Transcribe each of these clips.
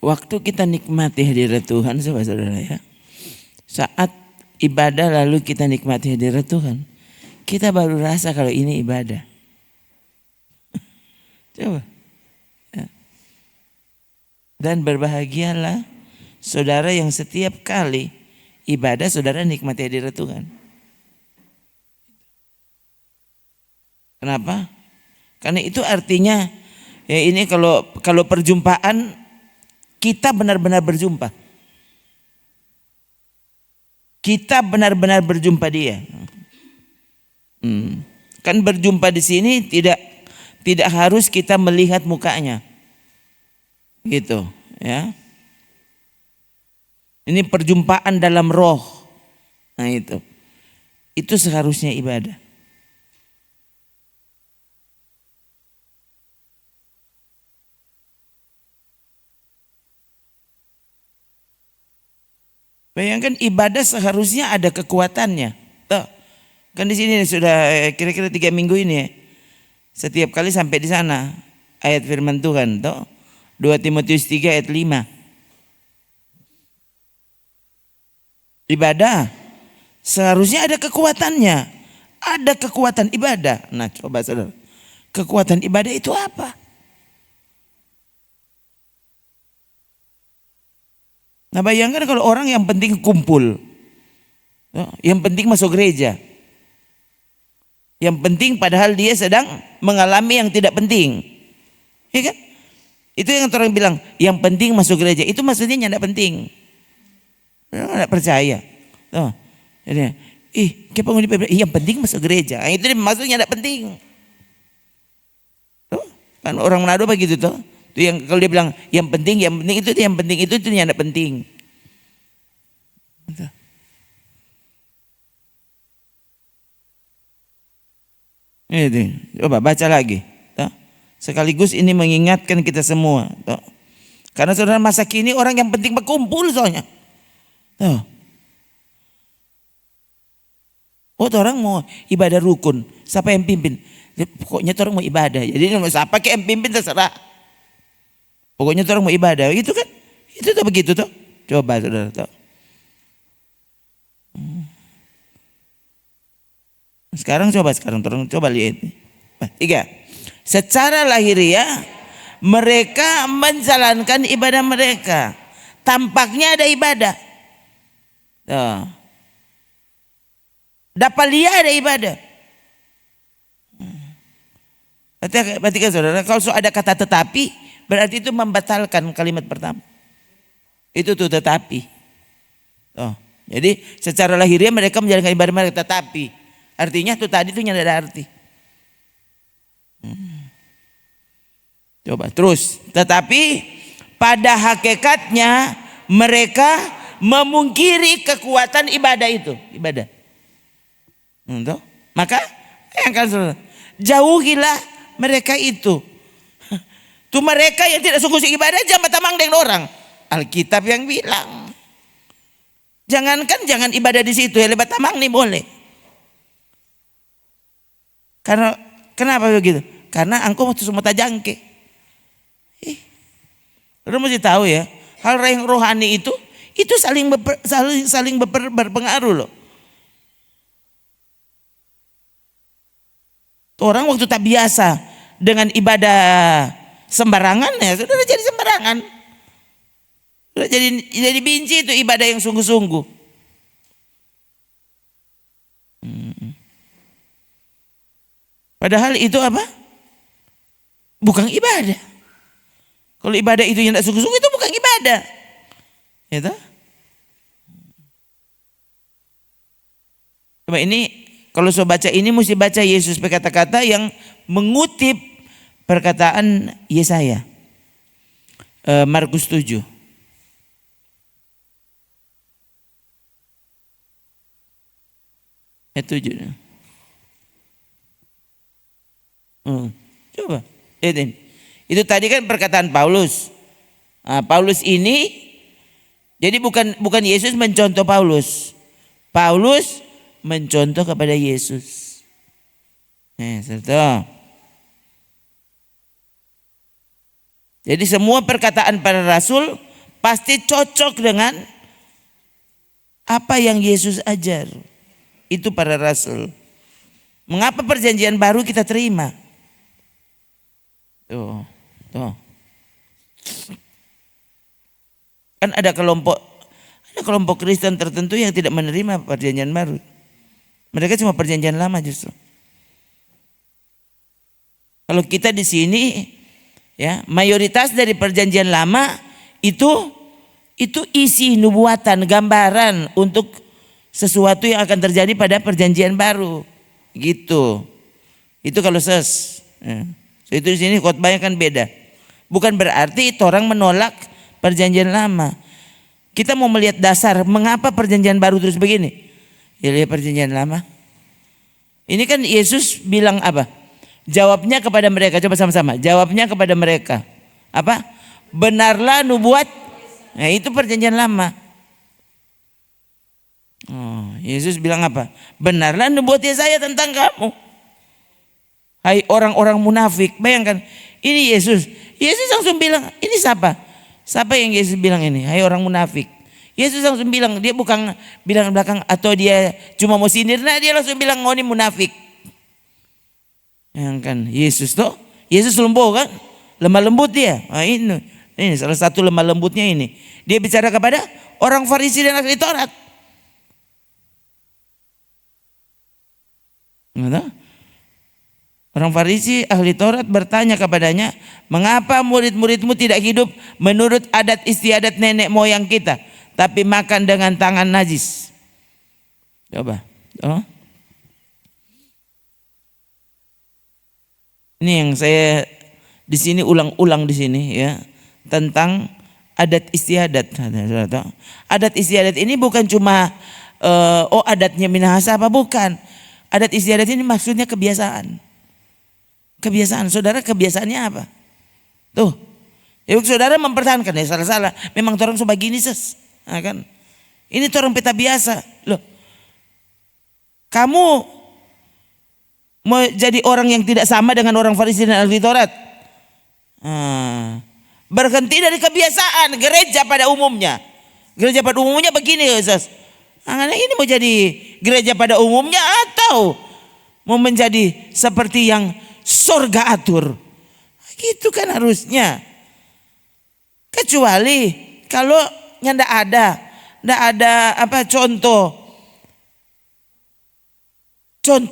waktu kita nikmati hadirat Tuhan, saudara-saudara ya. Saat ibadah lalu kita nikmati hadirat Tuhan, kita baru rasa kalau ini ibadah. Coba. Ya. Dan berbahagialah saudara yang setiap kali ibadah saudara nikmati hadirat Tuhan. Kenapa? Karena itu artinya ya ini kalau perjumpaan kita benar-benar berjumpa. Kita benar-benar berjumpa dia. Kan berjumpa di sini tidak harus kita melihat mukanya. Gitu, ya. Ini perjumpaan dalam roh. Nah itu. Itu seharusnya ibadah. Bayangkan ibadah seharusnya ada kekuatannya. Tuh. Kan di sini sudah kira-kira 3 minggu ini ya. Setiap kali sampai di sana ayat firman Tuhan, tuh. 2 Timotius 3 ayat 5. Ibadah seharusnya ada kekuatannya. Ada kekuatan ibadah. Nah, coba saudara. Kekuatan ibadah itu apa? Nah, bayangkan kalau orang yang penting kumpul, yang penting masuk gereja, yang penting padahal dia sedang mengalami yang tidak penting, ya kan? Itu yang orang bilang, yang penting masuk gereja, itu maksudnya tidak penting, tidak percaya. Jadi, kayak penghuni PBB, yang penting masuk gereja, itu maksudnya tidak penting. Kan orang Manado begitu tuh. Itu yang kalau dia bilang yang penting itu yang penting itu yang tidak penting. Ini coba baca lagi. Sekaligus ini mengingatkan kita semua. Karena saudara masa kini orang yang penting berkumpul soalnya. Oh, orang mau ibadah rukun, siapa yang pimpin? Pokoknya orang mau ibadah. Jadi siapa yang pimpin terserah. Pokoknya orang mau ibadah, gitu kan? Itu tuh begitu tuh. Coba saudara tuh. Sekarang coba lihat. 3. Secara lahiriah mereka menjalankan ibadah mereka. Tampaknya ada ibadah. Tuh. Dapalia ada ibadah. Berarti kan saudara, kalau ada kata tetapi, berarti itu membatalkan kalimat pertama. Itu tuh tetapi. Jadi secara lahiriah mereka menjalankan ibadah mereka, tetapi artinya tuh tadi tuh tidak ada arti. Coba terus. Tetapi pada hakikatnya mereka memungkiri kekuatan ibadah itu. Ibadah. Maka jauhilah mereka itu. Itu mereka yang tidak sungguh ibadah jangan tamang dengan orang. Alkitab yang bilang. Jangan ibadah di situ ya lebat tamang nih boleh. Karena kenapa begitu? Karena engkau mau semua tajangke. Lu mesti tahu ya, hal yang rohani itu saling berpengaruh loh. Orang waktu tak biasa dengan ibadah sembarangan ya sudah jadi sembarangan. Sudah jadi benci itu ibadah yang sungguh-sungguh. Padahal itu apa? Bukan ibadah. Kalau ibadah itu yang tidak sungguh-sungguh itu bukan ibadah. Ya toh? Coba ini kalau saya baca ini mesti baca Yesus berkata-kata yang mengutip perkataan Yesaya. Markus 7. Ayat 7. Coba. Itu tadi kan perkataan Paulus. Paulus ini jadi bukan Yesus mencontoh Paulus. Paulus mencontoh kepada Yesus. Jadi semua perkataan para rasul pasti cocok dengan apa yang Yesus ajar. Itu para rasul. Mengapa perjanjian baru kita terima? Tuh. Kan ada kelompok Kristen tertentu yang tidak menerima perjanjian baru. Mereka cuma perjanjian lama justru. Kalau kita di sini ya, mayoritas dari perjanjian lama itu isi nubuatan, gambaran untuk sesuatu yang akan terjadi pada perjanjian baru. Gitu. Itu kalau ses. Ya. Itu di sini khotbahnya kan beda. Bukan berarti orang menolak perjanjian lama. Kita mau melihat dasar mengapa perjanjian baru terus begini. Ya lihat perjanjian lama. Ini kan Yesus bilang apa? Jawabnya kepada mereka, coba sama-sama. Jawabnya kepada mereka. Apa? Benarlah nubuat. Nah, itu perjanjian lama. Yesus bilang apa? Benarlah nubuat Yesaya tentang kamu. Hai orang-orang munafik. Bayangkan, ini Yesus. Yesus langsung bilang, ini siapa? Siapa yang Yesus bilang ini? Hai orang munafik. Yesus langsung bilang, dia bukan bilang belakang atau dia cuma mau sindir. Nah, dia langsung bilang, oh ini munafik. Yang kan Yesus toh, Yesus lembut kan, lemah lembut dia. Nah, ini salah satu lemah lembutnya ini. Dia bicara kepada orang Farisi dan ahli Taurat. Orang Farisi ahli Taurat bertanya kepadanya, mengapa murid-muridmu tidak hidup menurut adat istiadat nenek moyang kita, tapi makan dengan tangan najis? Coba. Ini yang saya di sini ulang-ulang di sini ya, tentang adat istiadat. Adat istiadat ini bukan cuma adatnya Minahasa apa, bukan. Adat istiadat ini maksudnya kebiasaan. Kebiasaan, saudara, kebiasaannya apa? Tuh, ya saudara mempertahankan ya salah-salah. Memang orang sebagini ses, nah, kan? Ini orang peta biasa, loh. Kamu mau jadi orang yang tidak sama dengan orang Farisi dan ahli Taurat. Berhenti dari kebiasaan gereja pada umumnya. Gereja pada umumnya begini, Yesus. Ini mau jadi gereja pada umumnya atau mau menjadi seperti yang surga atur. Gitu kan harusnya. Kecuali kalau ndak ada apa contoh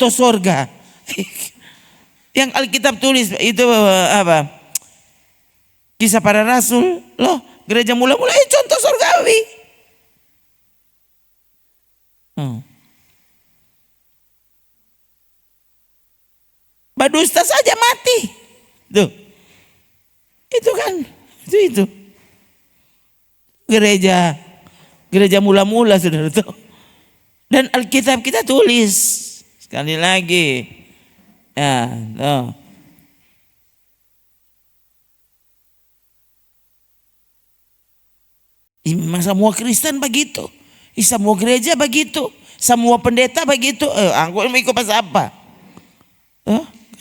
surga. Yang Alkitab tulis itu apa? Kisah para Rasul. Loh, gereja mula-mula contoh surgawi. Badusta saja mati. Tuh. Itu kan. Itu. Gereja mula-mula saudara tuh. Dan Alkitab kita tulis sekali lagi. Ya, tuh. Memang semua Kristen begitu. Semua gereja begitu. Semua pendeta begitu. Aku mau ikut pas apa?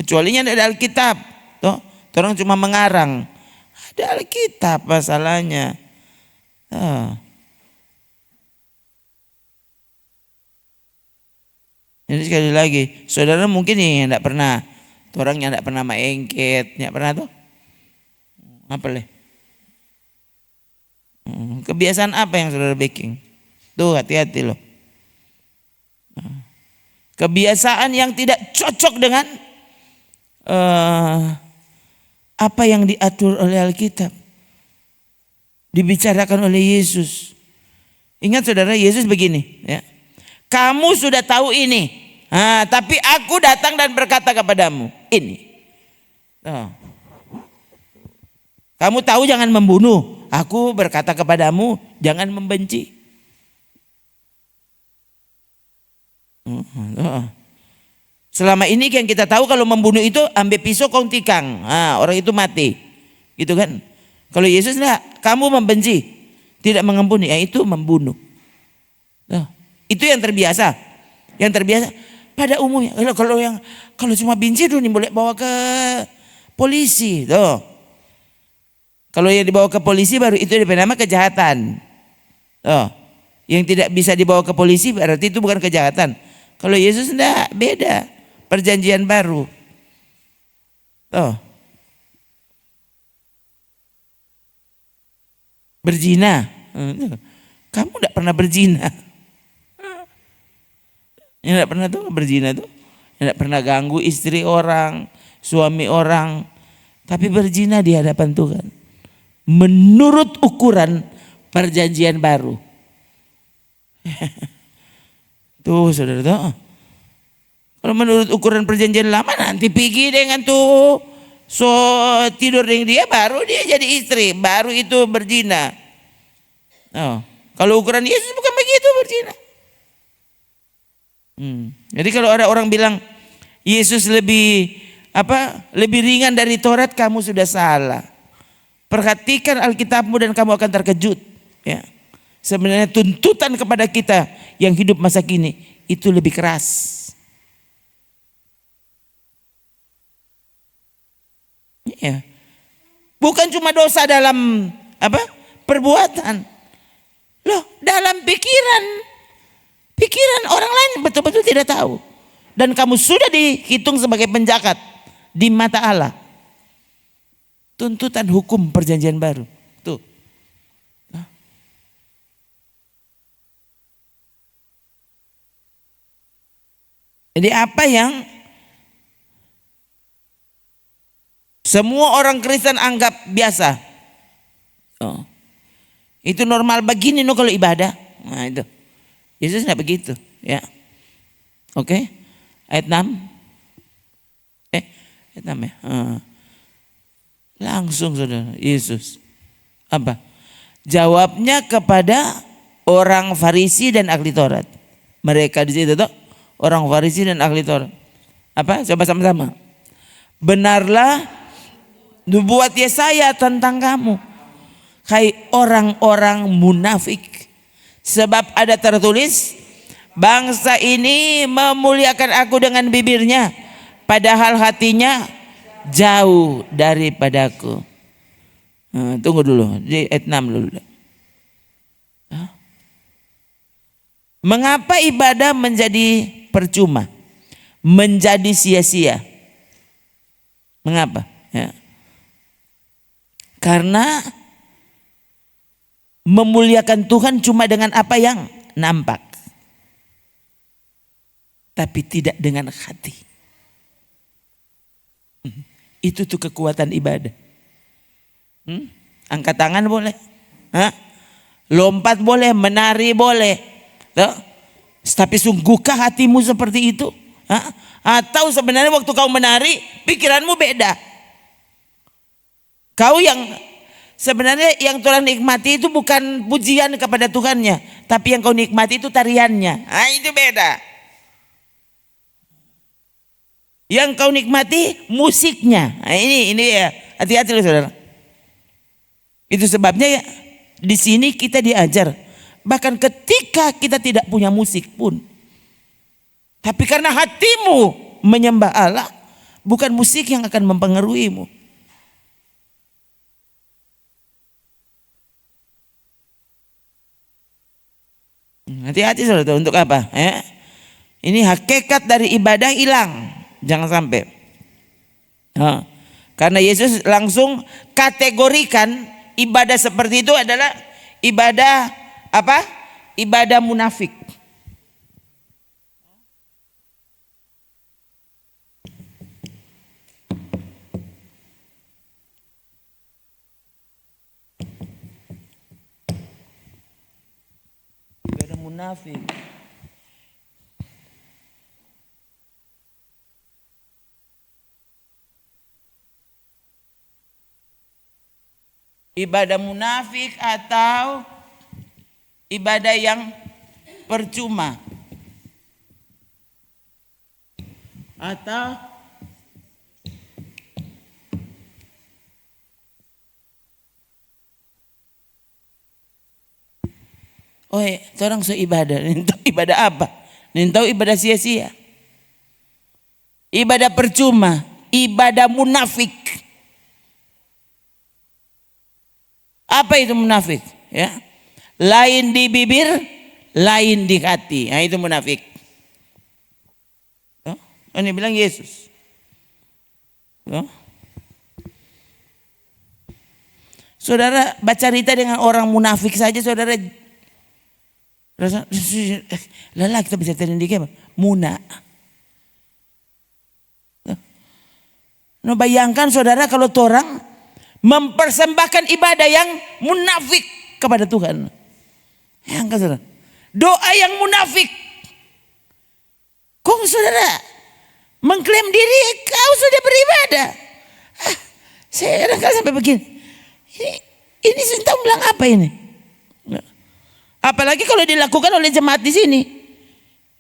Kecualinya ada Alkitab. Orang cuma mengarang. Ada Alkitab masalahnya. Jadi sekali lagi, saudara mungkin yang tidak pernah, orang yang tidak pernah maengket, tidak pernah tuh. Apa leh? Kebiasaan apa yang saudara baking? Tuh hati-hati loh. Kebiasaan yang tidak cocok dengan apa yang diatur oleh Alkitab, dibicarakan oleh Yesus. Ingat saudara, Yesus begini ya. Kamu sudah tahu ini, tapi aku datang dan berkata kepadamu ini. Kamu tahu jangan membunuh, aku berkata kepadamu jangan membenci. Selama ini yang kita tahu kalau membunuh itu ambil pisau kong tikang, orang itu mati, gitu kan? Kalau Yesus enggak, kamu membenci, tidak mengampuni, ya itu membunuh. Itu yang terbiasa, pada umumnya. Kalau cuma benci dulu nih boleh bawa ke polisi, tuh. Kalau yang dibawa ke polisi baru itu nama kejahatan. Oh, yang tidak bisa dibawa ke polisi berarti itu bukan kejahatan. Kalau Yesus enggak, beda. Perjanjian baru. Oh. Berzina. Kamu enggak pernah berzina. Yang enggak pernah tuh berzina tuh. Yang enggak pernah ganggu istri orang, suami orang. Tapi berzina di hadapan Tuhan. Menurut ukuran perjanjian baru. Tuh saudara tuh. Kalau menurut ukuran perjanjian lama nanti pergi dengan tuh tidur dengan dia baru dia jadi istri, baru itu berzina. Oh, kalau ukuran Yesus bukan begitu berzina. Jadi kalau ada orang bilang Yesus lebih ringan dari Taurat, kamu sudah salah. Perhatikan Alkitabmu dan kamu akan terkejut. Ya. Sebenarnya tuntutan kepada kita yang hidup masa kini itu lebih keras. Ya. Bukan cuma dosa dalam perbuatan. Loh, dalam pikiran orang lain betul-betul tidak tahu. Dan kamu sudah dihitung sebagai penjahat di mata Allah. Tuntutan hukum perjanjian baru. Tuh. Jadi apa yang semua orang Kristen anggap biasa. Oh. Itu normal begini kalau ibadah. Nah itu. Yesus tidak begitu. Ya. Oke. Ayat 6. Ayat 6 ya. Langsung saudara, Yesus. Apa? Jawabnya kepada orang Farisi dan ahli Taurat. Mereka di situ tuh orang Farisi dan ahli Taurat. Apa? Coba sama-sama. Benarlah nubuat Yesaya tentang kamu, hai orang-orang munafik. Sebab ada tertulis, bangsa ini memuliakan aku dengan bibirnya, padahal hatinya jauh daripadaku. Tunggu dulu, di ayat 6 dulu. Mengapa ibadah menjadi percuma? Menjadi sia-sia. Mengapa? Ya. Karena memuliakan Tuhan cuma dengan apa yang nampak. Tapi tidak dengan hati. Itu tuh kekuatan ibadah. Angkat tangan boleh. Lompat boleh, menari boleh. Tapi sungguhkah hatimu seperti itu? Atau sebenarnya waktu kau menari pikiranmu beda? Kau yang sebenarnya yang Tuhan nikmati itu bukan pujian kepada Tuhannya, tapi yang kau nikmati itu tariannya. Itu beda. Yang kau nikmati musiknya. Ini ya, hati-hati loh saudara. Itu sebabnya ya di sini kita diajar, bahkan ketika kita tidak punya musik pun, tapi karena hatimu menyembah Allah, bukan musik yang akan mempengaruhimu. Hati-hati saudara, untuk apa? Ini hakikat dari ibadah hilang. Jangan sampai. Karena Yesus langsung kategorikan ibadah seperti itu adalah ibadah apa? Ibadah munafik. Ibadah munafik. Ibadah munafik atau ibadah yang percuma, atau orang seibadah, ibadah apa? Tahu ibadah sia-sia, ibadah percuma, ibadah munafik. Apa itu munafik? Ya, lain di bibir, lain di hati. Nah, itu munafik. Ini bilang Yesus. Saudara baca cerita dengan orang munafik saja, saudara rasa lelah kita bisa terindikasi apa? Muna. Nah, bayangkan saudara kalau orang mempersembahkan ibadah yang munafik kepada Tuhan. Bayangkan saudara, doa yang munafik. Kok saudara mengklaim diri kau sudah beribadah? Saya kadang-kadang sampai begini. Ini saya bilang apa ini? Apalagi kalau dilakukan oleh jemaat di sini.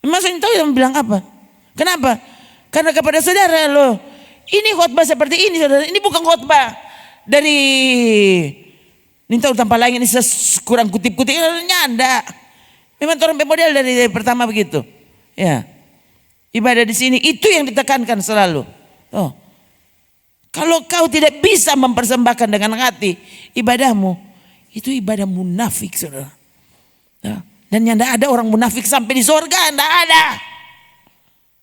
Memang saya tahu yang bilang apa? Kenapa? Karena kepada saudara loh, ini khotbah seperti ini saudara. Ini bukan khotbah dari tahu tanpa lain ini kurang kutip-kutip nyanda. Memang orang model dari pertama begitu. Ya. Ibadah di sini itu yang ditekankan selalu. Kalau kau tidak bisa mempersembahkan dengan hati ibadahmu, itu ibadah munafik, saudara. Dan yang tidak ada orang munafik sampai di surga, tidak ada.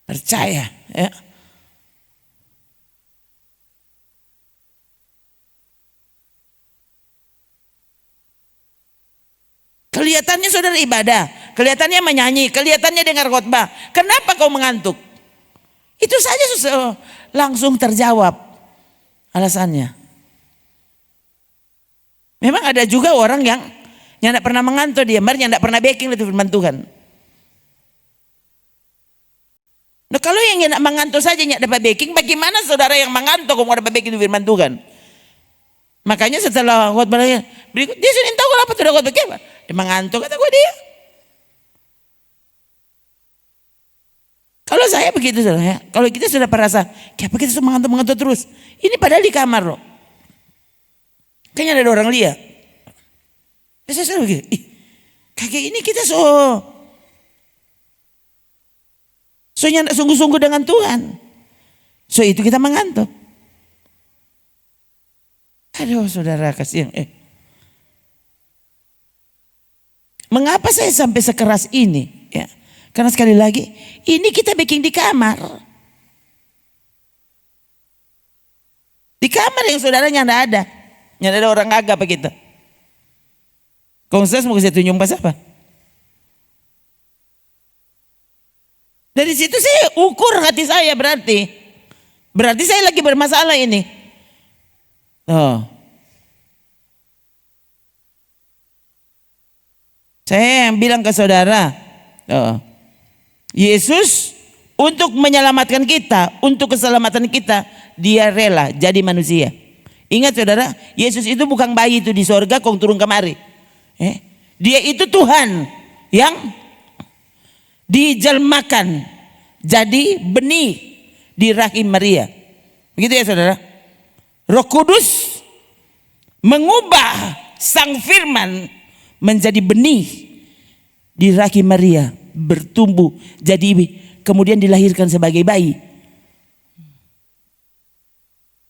Percaya. Ya. Kelihatannya saudara ibadah, kelihatannya menyanyi, kelihatannya dengar khotbah. Kenapa kau mengantuk? Itu saja langsung terjawab alasannya. Memang ada juga orang yang tidak pernah mengantuk, dia yang tidak pernah backing itu firman Tuhan. Nah, kalau yang tidak mengantuk saja tidak dapat backing, bagaimana saudara yang mengantuk mau dapat backing itu firman Tuhan? Makanya setelah khotbah berikut dia sudah tahu apa sudah khotbah apa. Dia mengantuk kata gue dia. Kalau saya begitu saudara ya. Kalau kita sudah merasa kenapa kita sudah mengantuk terus. Ini padahal di kamar loh. Kayaknya ada orang lihat. Saya selalu begini. Kayak ini kita nyanda sungguh-sungguh dengan Tuhan. So itu kita mengantuk. Aduh saudara kasihan. Mengapa saya sampai sekeras ini? Ya, karena sekali lagi ini kita bikin di kamar. Di kamar yang saudaranya tidak ada. Yang ada orang agak begitu. Konsep mau saya tunjuk pas apa? Dari situ saya ukur hati saya berarti. Berarti saya lagi bermasalah ini. Saya yang bilang ke saudara, Yesus untuk menyelamatkan kita, untuk keselamatan kita, dia rela jadi manusia. Ingat saudara, Yesus itu bukan bayi itu di sorga kong turun kemari. Dia itu Tuhan yang dijelmakan jadi benih di rahim Maria. Begitu ya saudara. Roh Kudus mengubah sang firman menjadi benih di rahim Maria, bertumbuh jadi kemudian dilahirkan sebagai bayi.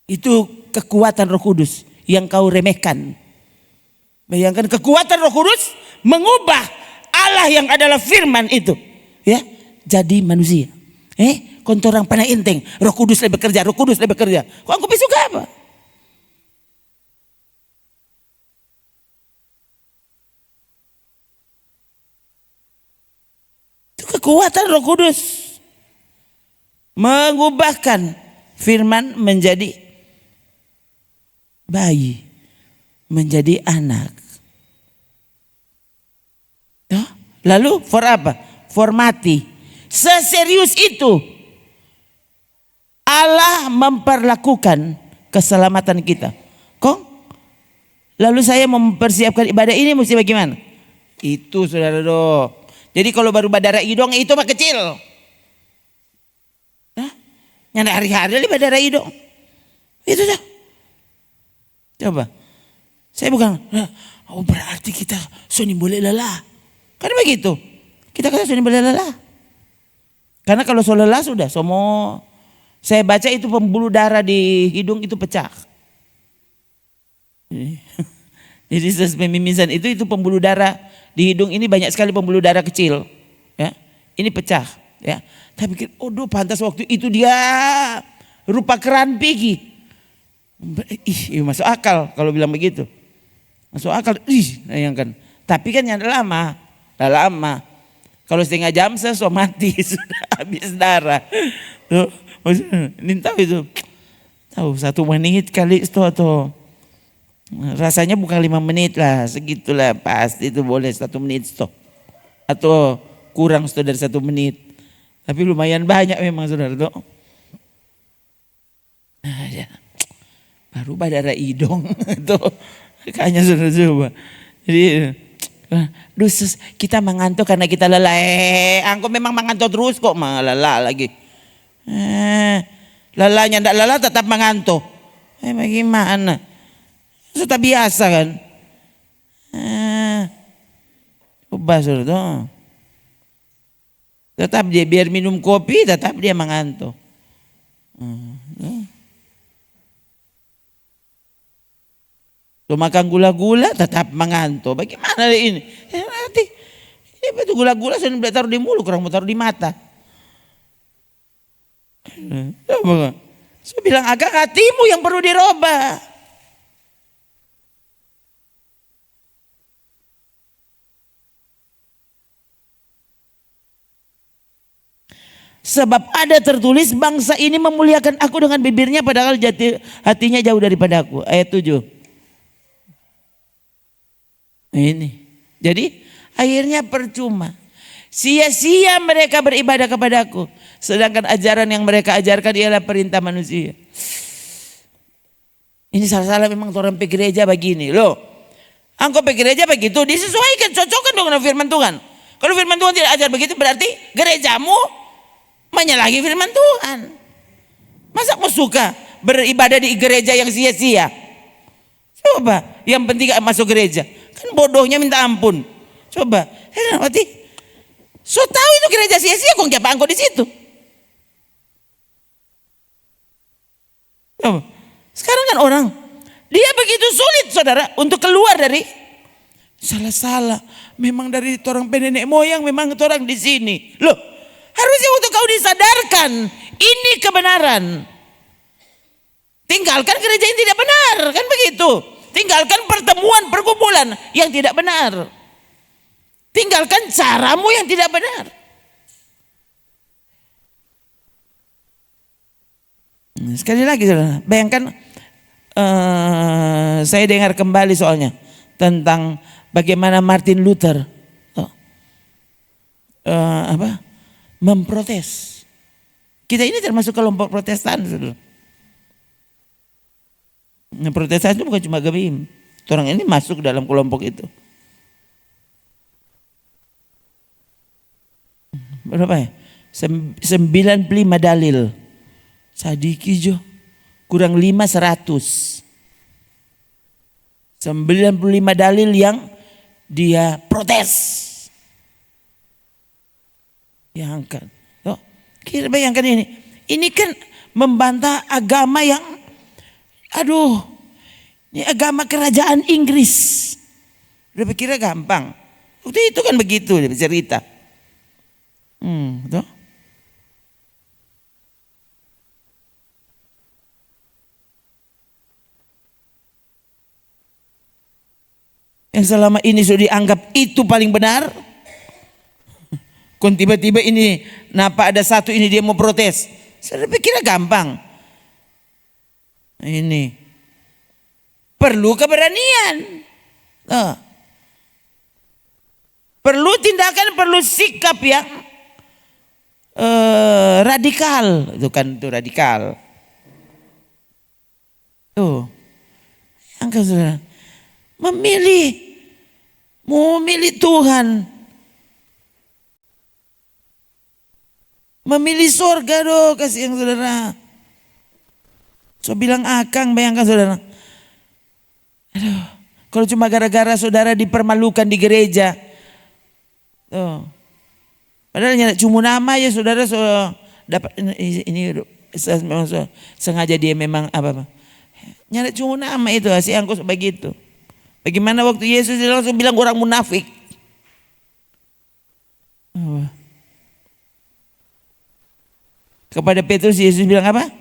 Itu kekuatan Roh Kudus yang kau remehkan. Bayangkan kekuatan Roh Kudus mengubah Allah yang adalah firman itu ya jadi manusia. Kontorang panah enteng, Roh Kudus lebih bekerja, Roh Kudus lebih bekerja. Kok aku suka apa? Kekuatan Roh Kudus mengubahkan firman menjadi bayi, menjadi anak. Lalu for apa? For mati. Seserius itu Allah memperlakukan keselamatan kita. Kok? Lalu saya mempersiapkan ibadah ini mesti bagaimana? Itu saudara doh. Jadi kalau baru badara idong itu mah kecil. Yang hari-hari badara idong. Itu dah. Coba. Saya bukan. Berarti kita suni boleh lelah. Kan begitu. Kita kata suni boleh lelah. Karena kalau so lelah sudah. Semua. Saya baca itu pembuluh darah di hidung itu pecah. Jadi mimisan itu pembuluh darah di hidung ini banyak sekali pembuluh darah kecil. Ya, ini pecah. Ya, tapi pikir, pantas waktu itu dia rupa kerampi ki. Masuk akal kalau bilang begitu. Masuk akal. Bayangkan. Tapi kan yang lama. Kalau setengah jam saya mati sudah habis darah. Tuh, ini tahu itu. Tahu 1 menit kali itu atau rasanya bukan 5 menit lah, segitulah pasti itu boleh 1 menit stop. Atau kurang dari 1 menit. Tapi lumayan banyak memang saudara tuh. Baru darah hidung tuh kayaknya saudara coba. Jadi kita mengantuk karena kita lelah. Angkau memang mengantuk terus kok, malah lelah lagi. Lelahnya ndak lelah tetap mengantuk. Bagaimana? Sudah biasa kan. Ubah saudara tuh. Tetap dia biar minum kopi tetap dia mengantuk. Tuh makan gula-gula tetap mengantuk. Bagaimana ini? Nanti ini betul gula-gula saya boleh taruh di mulut, kurang mau taruh di mata. Saya bilang agak hatimu yang perlu dirubah. Sebab ada tertulis bangsa ini memuliakan aku dengan bibirnya padahal hatinya jauh daripada aku. Ayat 7. Ini. Jadi akhirnya percuma. Sia-sia mereka beribadah kepadaku. Sedangkan ajaran yang mereka ajarkan ialah perintah manusia. Ini salah-salah memang orang pergi gereja begini. Loh, engkau pergi gereja begitu disesuaikan, cocokkan dengan firman Tuhan. Kalau firman Tuhan tidak ajar begitu berarti gerejamu menyalahi firman Tuhan. Masa mau suka beribadah di gereja yang sia-sia? Coba, yang penting gak masuk gereja. Kan bodohnya minta ampun. Coba, berarti so tahu itu gereja sia-sia kok ngapa engkau di situ? Coba. Sekarang kan orang dia begitu sulit saudara untuk keluar dari salah-salah. Memang dari orang nenek moyang memang orang di sini. Loh, harusnya untuk kau disadarkan ini kebenaran. Tinggalkan gereja yang tidak benar, kan begitu. Tinggalkan pertemuan perkumpulan yang tidak benar. Tinggalkan caramu yang tidak benar. Sekali lagi saudara, bayangkan saya dengar kembali soalnya tentang bagaimana Martin Luther memprotes. Kita ini termasuk kelompok Protestan, saudara. Protestan itu bukan cuma Gabim. Orang ini masuk dalam kelompok itu. Berapa ya? 95 dalil. Sadiki jo. Kurang 5 100. 95 dalil yang dia protes. Bayangkan. Kita bayangkan ini. Ini kan membantah agama yang ini agama kerajaan Inggris. Udah pikirnya gampang. Waktu itu kan begitu dia cerita. Tuh. Yang selama ini sudah dianggap itu paling benar. Kon tiba-tiba ini napa ada satu ini dia mau protes. Saya pikirnya gampang. Ini perlu keberanian. Perlu tindakan, perlu sikap yang radikal. Itu kan itu radikal. Tuh. Angkat saudara. Memilih Tuhan. Memilih surga kasih yang saudara. So bilang akang, bayangkan saudara. Kalau cuma gara-gara saudara dipermalukan di gereja. Padahal nyala cuma nama ya saudara so dapat ini sengaja dia memang apa. Nyala cuma nama itu si angkut begitu. Bagaimana waktu Yesus dia langsung bilang orang munafik. Kepada Petrus Yesus bilang apa?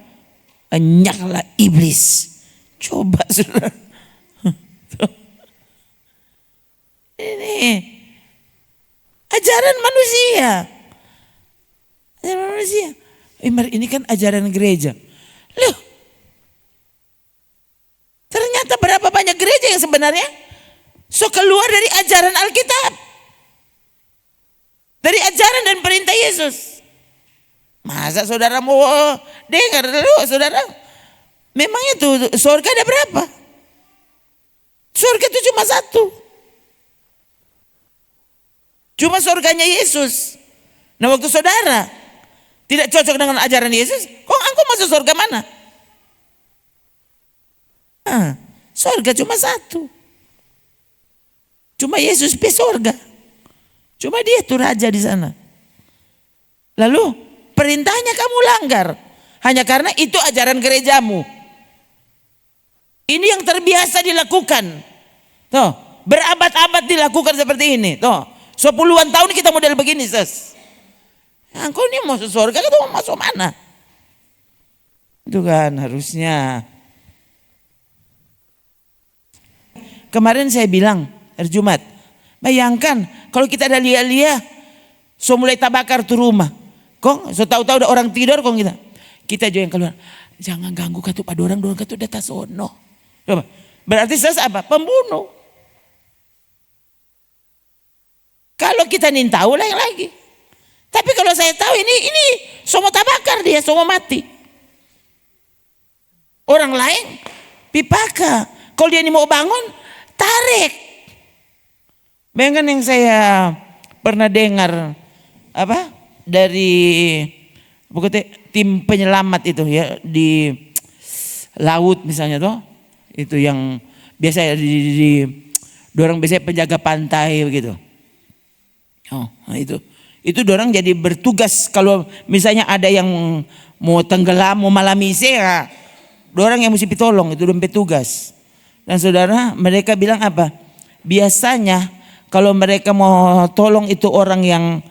Enyaklah iblis. Coba saudara. Ini ajaran manusia. Ajaran manusia. Ini kan ajaran gereja. Loh. Ternyata berapa banyak gereja yang sebenarnya keluar dari ajaran Alkitab. Dari ajaran dan perintah Yesus. Masa saudara mau dengar dulu saudara? Memangnya tuh surga ada berapa? Surga itu cuma satu. Cuma surganya Yesus. Nah waktu saudara tidak cocok dengan ajaran Yesus, kok engkau masuk surga mana? Surga cuma satu. Cuma Yesus di surga. Cuma dia tuh raja di sana. Lalu perintahnya kamu langgar hanya karena itu ajaran gerejamu. Ini yang terbiasa dilakukan. Tuh, berabad-abad dilakukan seperti ini. Tuh, 10-an tahun kita model begini, Sis. Engkau ini masuk surga atau mau masuk mana? Itu kan harusnya. Kemarin saya bilang hari Jumat, bayangkan kalau kita ada lia-lia, so mulai tabakar tuh rumah. Kong, so tahu-tahu ada orang tidur kong kita juga yang keluar. Jangan ganggu katu pada orang katu data sono. Berarti saya apa? Pembunuh. Kalau kita nih tahu lain lagi. Tapi kalau saya tahu ini semua tabakar dia, semua mati. Orang lain pipaka. Kalau dia ini mau bangun, tarik. Bayangkan yang saya pernah dengar apa dari tim penyelamat itu ya di laut misalnya tuh, itu yang biasa di dorang biasanya penjaga pantai begitu. Oh, nah itu dorang jadi bertugas kalau misalnya ada yang mau tenggelam, mau malamise ya, dorang yang mesti pitolong, itu dompet tugas. Dan saudara, mereka bilang apa? Biasanya kalau mereka mau tolong itu orang yang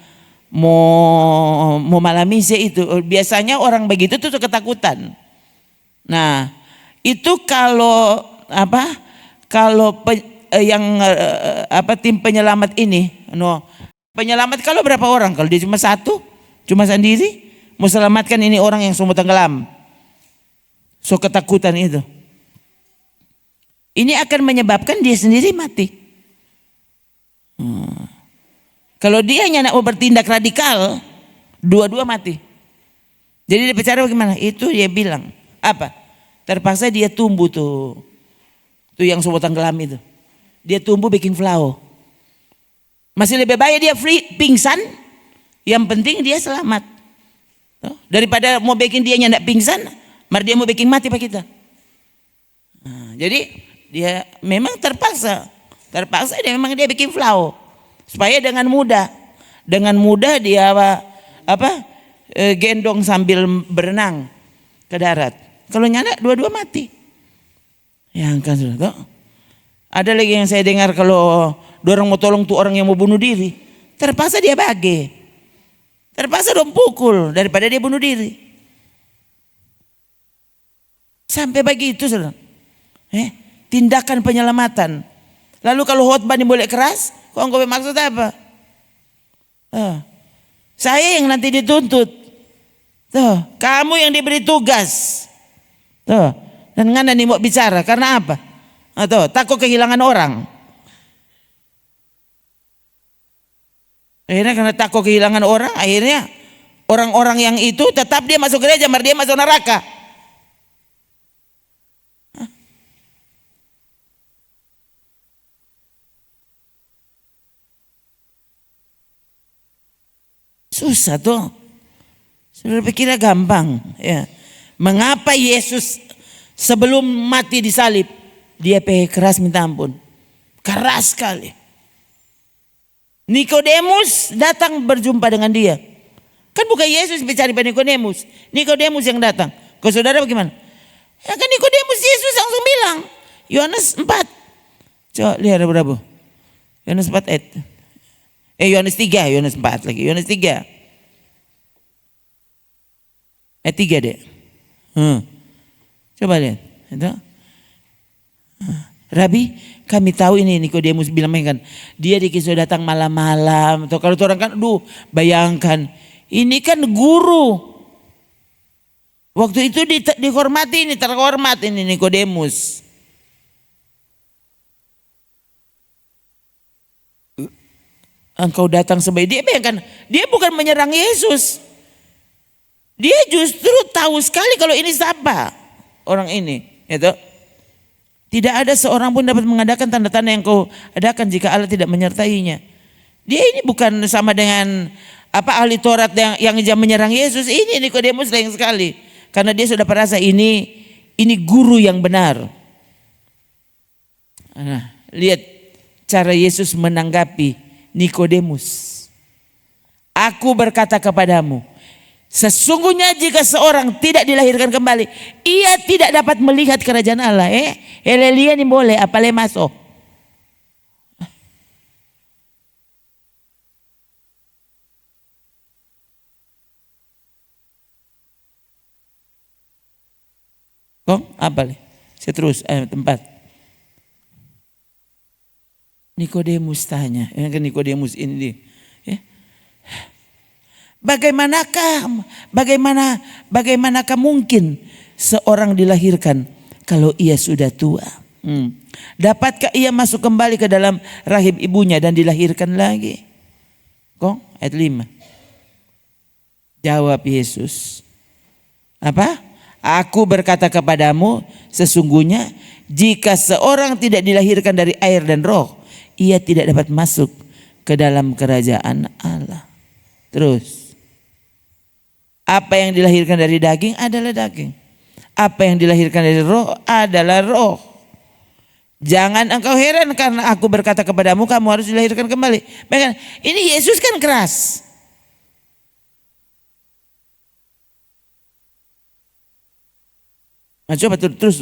mau malamise itu, biasanya orang begitu tuh ketakutan. Nah, itu kalau apa? Kalau tim penyelamat ini, penyelamat kalau berapa orang? Kalau dia cuma satu, cuma sendiri, mau selamatkan ini orang yang semua tenggelam. So ketakutan itu. Ini akan menyebabkan dia sendiri mati. Kalau dia hanya nak bertindak radikal, dua-dua mati. Jadi dia bicara bagaimana? Itu dia bilang apa? Terpaksa dia tumbuh tuh yang semua tenggelam itu. Dia tumbuh bikin flow. Masih lebih baik dia pingsan, yang penting dia selamat. Daripada mau bikin dia nyandak pingsan, mari dia mau bikin mati pak kita. Nah, jadi dia memang terpaksa dia memang dia bikin flow supaya dengan mudah dia gendong sambil berenang ke darat. Kalau nyandak dua-dua mati. Yang kan sudah. Ada lagi yang saya dengar kalau dorang mau tolong tuh orang yang mau bunuh diri, terpaksa dia bagi. Terpaksa dong pukul daripada dia bunuh diri. Sampai begitu saudara. Tindakan penyelamatan. Lalu kalau khotbah ini boleh keras, kok engkau bermaksud apa? Saya yang nanti dituntut. Tuh, kamu yang diberi tugas. Tuh, dan ngana nih mau bicara karena apa? Tuh, takut kehilangan orang. Akhirnya karena takut kehilangan orang, akhirnya orang-orang yang itu tetap dia masuk gereja, dia masuk neraka. Susah tuh. Saudara pikirnya gampang. Ya. Mengapa Yesus sebelum mati disalib, dia keras minta ampun. Keras sekali. Nikodemus datang berjumpa dengan dia. Kan bukan Yesus bicara pada Nikodemus. Nikodemus yang datang. Kau saudara bagaimana? Ya kan Nikodemus Yesus langsung bilang. Yohanes 4. Coba lihat berapa? Yohanes 4 ayat. Yohanes 3, Yohanes 4 lagi. Yohanes 3. Ayat 3 deh. Coba lihat. Itu. Rabi, kami tahu ini Nikodemus bilang kan, dia dikisah datang malam-malam. Atau kalau orang kan, bayangkan, ini kan guru. Waktu itu dihormati, ini terhormat ini Nikodemus. Engkau datang sebagai dia, bayangkan, dia bukan menyerang Yesus. Dia justru tahu sekali kalau ini siapa orang ini. Itu. Tidak ada seorang pun dapat mengadakan tanda-tanda yang kau adakan jika Allah tidak menyertainya. Dia ini bukan sama dengan ahli Taurat yang menyerang Yesus. Ini Nikodemus lain sekali. Karena dia sudah merasa ini guru yang benar. Nah, lihat cara Yesus menanggapi Nikodemus. Aku berkata kepadamu, sesungguhnya jika seorang tidak dilahirkan kembali, ia tidak dapat melihat kerajaan Allah. Elelia ni boleh, apalagi masuk. Kok apa nih? Saya terus tempat. Nikodemus tanya, kan Nikodemus ini. Bagaimanakah mungkin seorang dilahirkan kalau ia sudah tua? Dapatkah ia masuk kembali ke dalam rahim ibunya dan dilahirkan lagi? Kok ayat 5. Jawab Yesus. Apa? Aku berkata kepadamu, sesungguhnya jika seorang tidak dilahirkan dari air dan roh, ia tidak dapat masuk ke dalam kerajaan Allah. Terus. Apa yang dilahirkan dari daging adalah daging. Apa yang dilahirkan dari roh adalah roh. Jangan engkau heran karena aku berkata kepadamu kamu harus dilahirkan kembali. Bahkan ini Yesus kan keras. Nah, coba terus.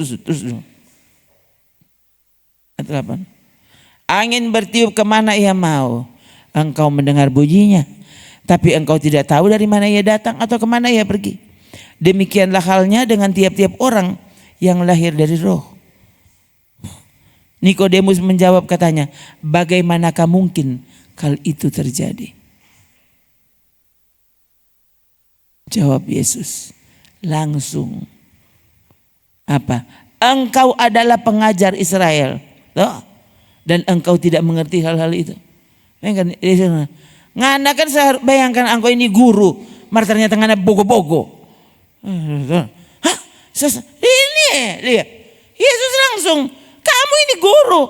Ayat 8. Angin bertiup kemana ia mau, engkau mendengar bunyinya, tapi engkau tidak tahu dari mana ia datang atau kemana ia pergi. Demikianlah halnya dengan tiap-tiap orang yang lahir dari roh. Nikodemus menjawab katanya, bagaimanakah mungkin hal itu terjadi? Jawab Yesus langsung. Apa? Engkau adalah pengajar Israel. Dan engkau tidak mengerti hal-hal itu. Ngana kan bayangkan engkau ini guru, mar ternyata ngana bogo-bogo. Hah? Ini lihat. Yesus langsung, kamu ini guru,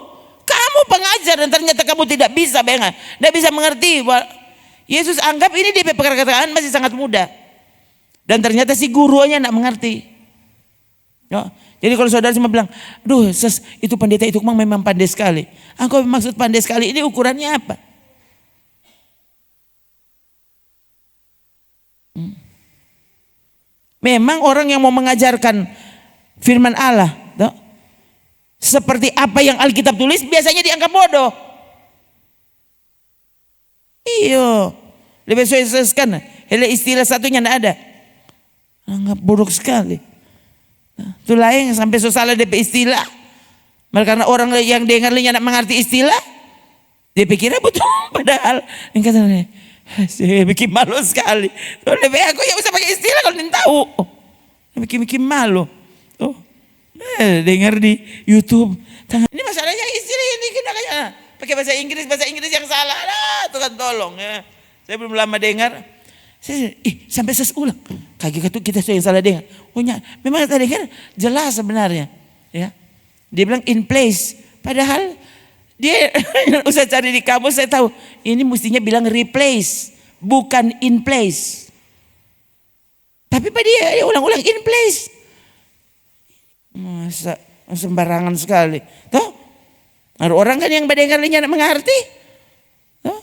kamu pengajar dan ternyata kamu tidak bisa, bayangkan, tidak bisa mengerti. Yesus anggap ini dia perkataan masih sangat muda. Dan ternyata si gurunya tidak mengerti. Jadi kalau saudara cuma bilang, itu pendeta itu memang pandai sekali. Engkau maksud pandai sekali ini ukurannya apa? Memang orang yang mau mengajarkan firman Allah, seperti apa yang Alkitab tulis, biasanya dianggap bodoh. Iya, lebih sesuaikan. Istilah satunya tidak ada. Anggap buruk sekali. Itu lain sampai salah DP istilah. Karena orang yang dengarnya nak mengerti istilah, dia pikirnya betul. Padahal yang katanya, saya bikin malu sekali. Lebih aku yang bisa pakai istilah kalau tidak tahu. Bikin malu. Dengar di YouTube. Ini masalahnya istilah ini kayaknya pakai bahasa Inggris yang salah. Tuhan tolong ya. Saya belum lama dengar. Sampai saya ulang. Kaget kita yang salah dengar. Memang tadi kan jelas sebenarnya. Ya. Dia bilang in place. Padahal dia usah cari di kamus, saya tahu. Ini mestinya bilang replace. Bukan in place. Tapi pada dia ulang-ulang in place. Masa sembarangan sekali. Tuh. Ada orang kan yang mendengarnya tidak mengerti. Tuh.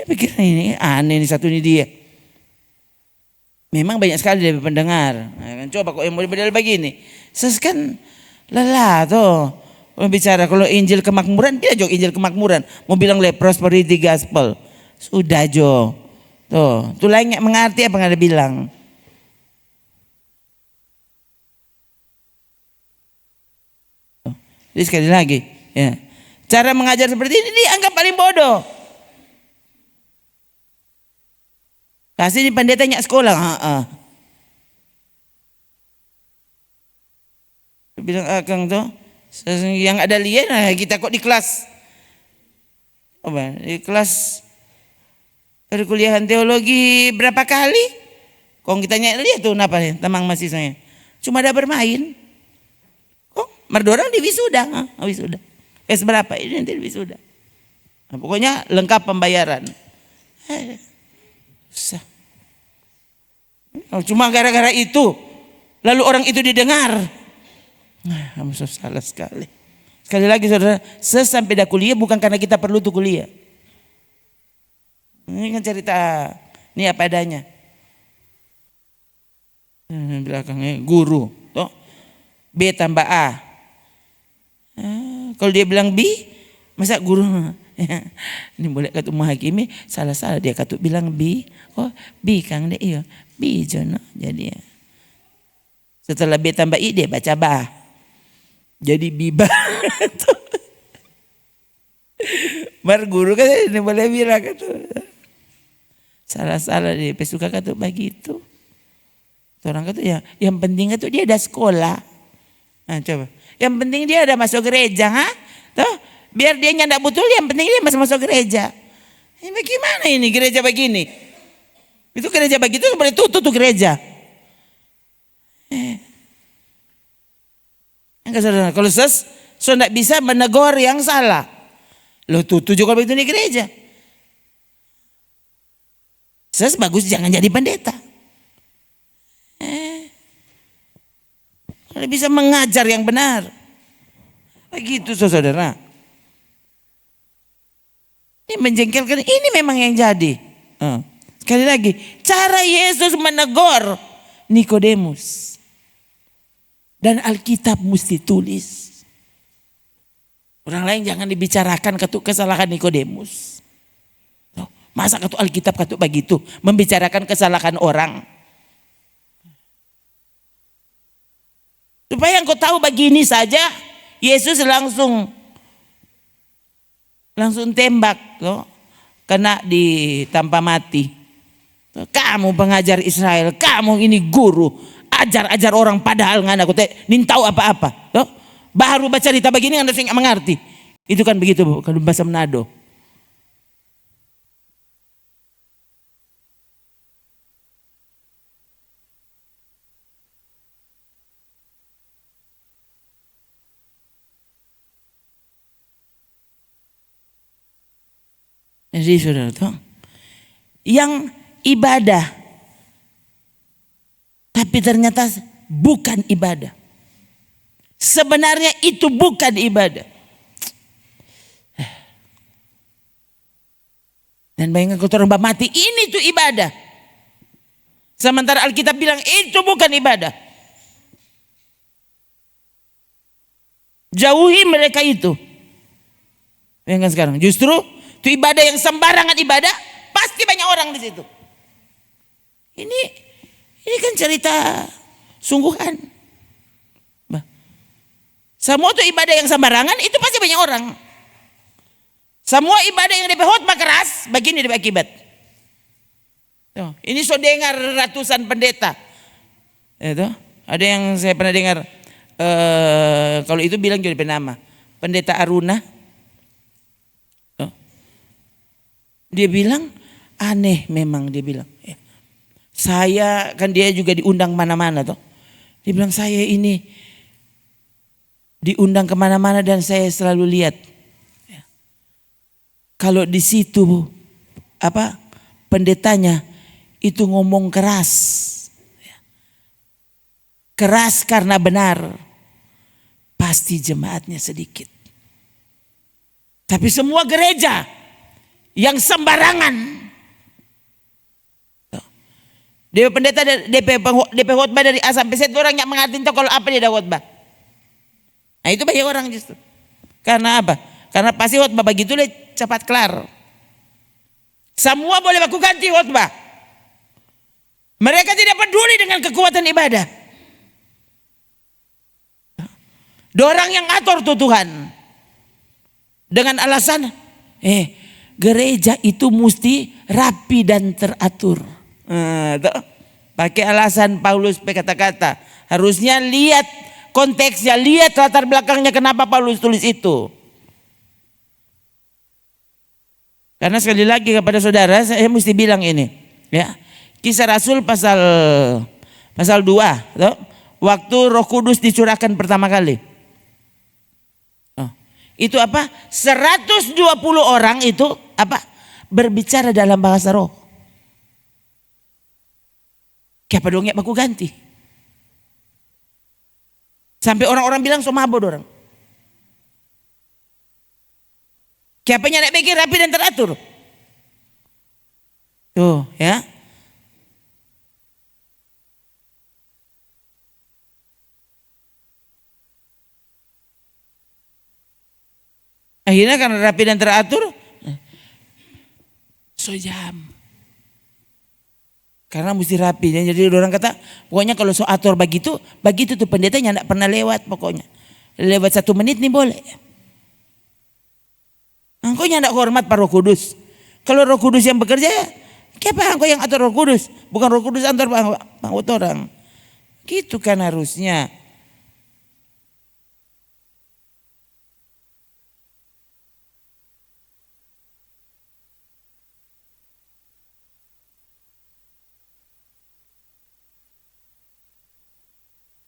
Pikir ini aneh ini satu ini dia. Memang banyak sekali dari pendengar. Coba kok yang model begini. Kan lelah tuh. bicara kalau Injil kemakmuran, dia jok Injil kemakmuran. Mau bilang prosperity gospel. Sudah jo. Tuh lain nggak mengerti apa nggak ada bilang. Jadi sekali lagi, ya. Cara mengajar seperti ini dianggap paling bodoh. Kasih di pendeta nyak sekolah. Bilang akang tuh, yang ada lihat kita kok di kelas. Apa? Di kelas perkuliahan teologi berapa kali? Kong kita lihat tuh napa nih, tamang mahasiswanya. Cuma ada bermain. Kok merdorang di wisuda, wisuda. Berapa ini nanti di wisuda. Nah, pokoknya lengkap pembayaran. Susah. Cuma gara-gara itu, lalu orang itu didengar. Kamu salah sekali. Sekali lagi saudara, sesampai dah kuliah bukan karena kita perlu tuh kuliah. Ini kan cerita, ini apa adanya. Belakangnya guru, toh B tambah A. Kalau dia bilang B, masa guru? Ini boleh kata menghakimi, salah-salah dia kata bilang B. Oh B kang deh iya, B jono jadi. Setelah B tambah I dia baca ba. Jadi biba. Mar guru kan ini boleh bilang kata. Salah-salah dia suka kata begitu. Orang kata ya, yang penting itu dia ada sekolah. Nah coba, yang penting dia ada masuk gereja, Tuh, biar dia nyandak betul, yang penting dia masuk gereja. Ini bagaimana ini gereja begini? Itu gereja begitu boleh tutup tuh gereja. Kalau so tidak bisa menegur yang salah, lo tutup juga begitu di gereja. Bagus jangan jadi pendeta. Kalau bisa mengajar yang benar. Begitu saudara. Ini menjengkelkan, ini memang yang jadi. Sekali lagi, cara Yesus menegur Nikodemus. Dan Alkitab mesti tulis. Orang lain jangan dibicarakan ketuk kesalahan Nikodemus. Masa ketuk Alkitab ketuk begitu, membicarakan kesalahan orang. Supaya engkau tahu begini saja, Yesus langsung tembak, kena ditampa mati. Kamu pengajar Israel, kamu ini guru, ajar orang padahal nggak aku tahu apa-apa. Baru baca cerita begini anda nggak mengerti. Itu kan begitu kalau bahasa Manado. Jadi saudara tuh, yang ibadah, tapi ternyata bukan ibadah. Sebenarnya itu bukan ibadah. Dan bayangkan kalau orang mati, ini tuh ibadah. Sementara Alkitab bilang itu bukan ibadah. Jauhi mereka itu. Bayangkan sekarang, justru itu ibadah yang sembarangan ibadah, pasti banyak orang di situ. Ini kan cerita sungguhan. Semua itu ibadah yang sembarangan itu pasti banyak orang. Semua ibadah yang khotbah keras, begini dia akibat. Ini so dengar ratusan pendeta. Itu ada yang saya pernah dengar. Kalau itu bilang jadi penama, Pendeta Aruna. Dia bilang aneh memang dia bilang. Saya kan dia juga diundang mana-mana toh. Dia bilang saya ini diundang kemana-mana dan saya selalu lihat. Kalau di situ pendetanya itu ngomong keras. Keras karena benar. Pasti jemaatnya sedikit. Tapi semua gereja yang sembarangan. DP pendeta DP khotbah dari A sampai Z orang yang mengerti kalau apa dia khotbah. Nah itu banyak orang justru. Karena apa? Karena pasti khotbah begitu deh cepat kelar. Semua boleh baku ganti khotbah. Mereka tidak peduli dengan kekuatan ibadah. Dorang yang atur tuh Tuhan. Dengan alasan, gereja itu mesti rapi dan teratur. Pakai alasan Paulus kata-kata. Harusnya lihat konteksnya, lihat latar belakangnya kenapa Paulus tulis itu. Karena sekali lagi kepada saudara saya mesti bilang ini, ya. Kisah Rasul pasal 2, waktu Roh Kudus dicurahkan pertama kali. Itu apa? 120 orang itu apa? Berbicara dalam bahasa roh. Kayak dongeng baku ganti. Sampai orang-orang bilang so mabod orang. Kiapanya nak bikin rapi dan teratur. Tuh ya. Akhirnya karena rapi dan teratur, so jam. Karena mesti rapi. Jadi orang kata, pokoknya kalau so atur begitu tuh pendetanya tidak pernah lewat pokoknya. Lewat 1 menit nih boleh. Engkau tidak hormat Pak Roh Kudus. Kalau Roh Kudus yang bekerja, kenapa engkau yang atur Roh Kudus? Bukan Roh Kudus atur orang. Gitu kan harusnya.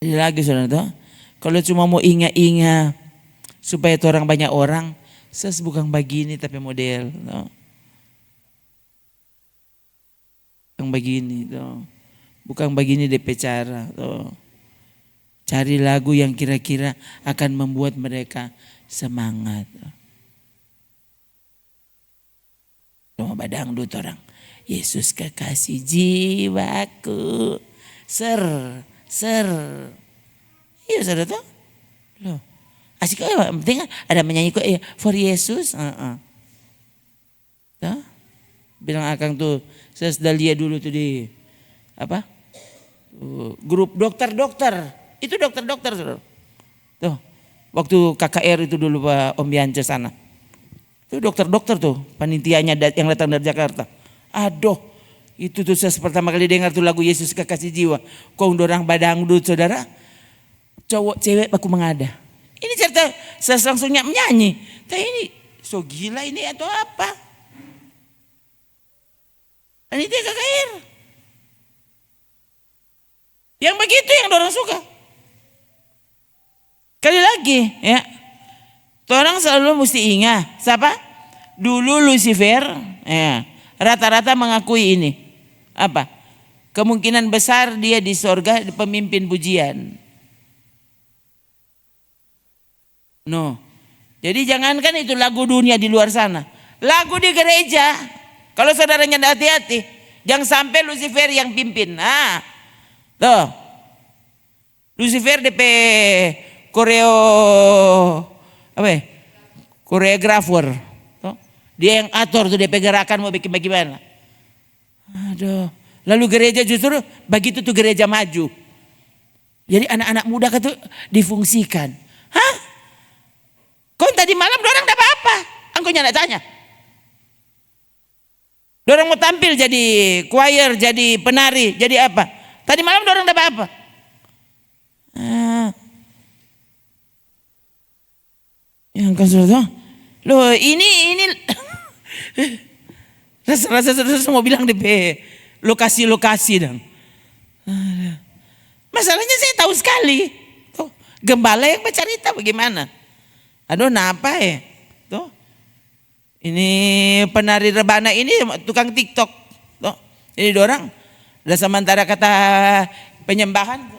Lagi saudara, kalau cuma mau ingat-ingat supaya orang banyak orang, bukan begini tapi model, bukan begini, bukan begini DP cara. Cari lagu yang kira-kira akan membuat mereka semangat. Cuma badangdut orang, Yesus kekasih jiwaku, ser. Iya saudara tuh. Loh. Asik kok ya, penting ada menyanyi kok ya for Yesus. Tuh. Bilang akang tuh, saya sudah lihat dulu tuh di apa? Grup dokter-dokter. Itu dokter-dokter saudara. Tuh. Waktu KKR itu dulu Pak Om Bianca sana. Itu dokter-dokter tuh, panitianya yang datang dari Jakarta. Aduh. Itu tuh saya pertama kali dengar tuh lagu Yesus kekasih jiwa. Kau dorang badangdut saudara. Cowok cewek baku mengada. Ini cerita saya langsungnya menyanyi. Tapi ini so gila ini atau apa? Ini dia KKR. Yang begitu yang dorang suka. Kali lagi ya. Orang selalu mesti ingat. Siapa? Dulu Lucifer ya, rata-rata mengakui ini. Apa? Kemungkinan besar dia di sorga pemimpin pujian. No. Jadi jangankan itu lagu dunia di luar sana. Lagu di gereja. Kalau saudaranya tidak hati-hati. Jangan sampai Lucifer yang pimpin. Tuh. Lucifer DP koreografer. Dia yang atur tuh DP gerakan mau bikin bagaimana. Aduh, lalu gereja justru begitu tuh gereja maju. Jadi anak-anak muda itu difungsikan. Hah? Kau tadi malam dorang dapat apa? Engkau nyana tanya. Dorang mau tampil jadi choir, jadi penari, jadi apa? Tadi malam dorang dapat apa? Yang kan sudah loh ini rasa semua bilang DP lokasi-lokasi dong. Masalahnya saya tahu sekali. Tuh, gembala yang bercerita bagaimana. Aduh napa ya. Tuh. Ini penari rebana ini tukang TikTok. Tuh. Jadi dorang ada sementara kata penyembahan.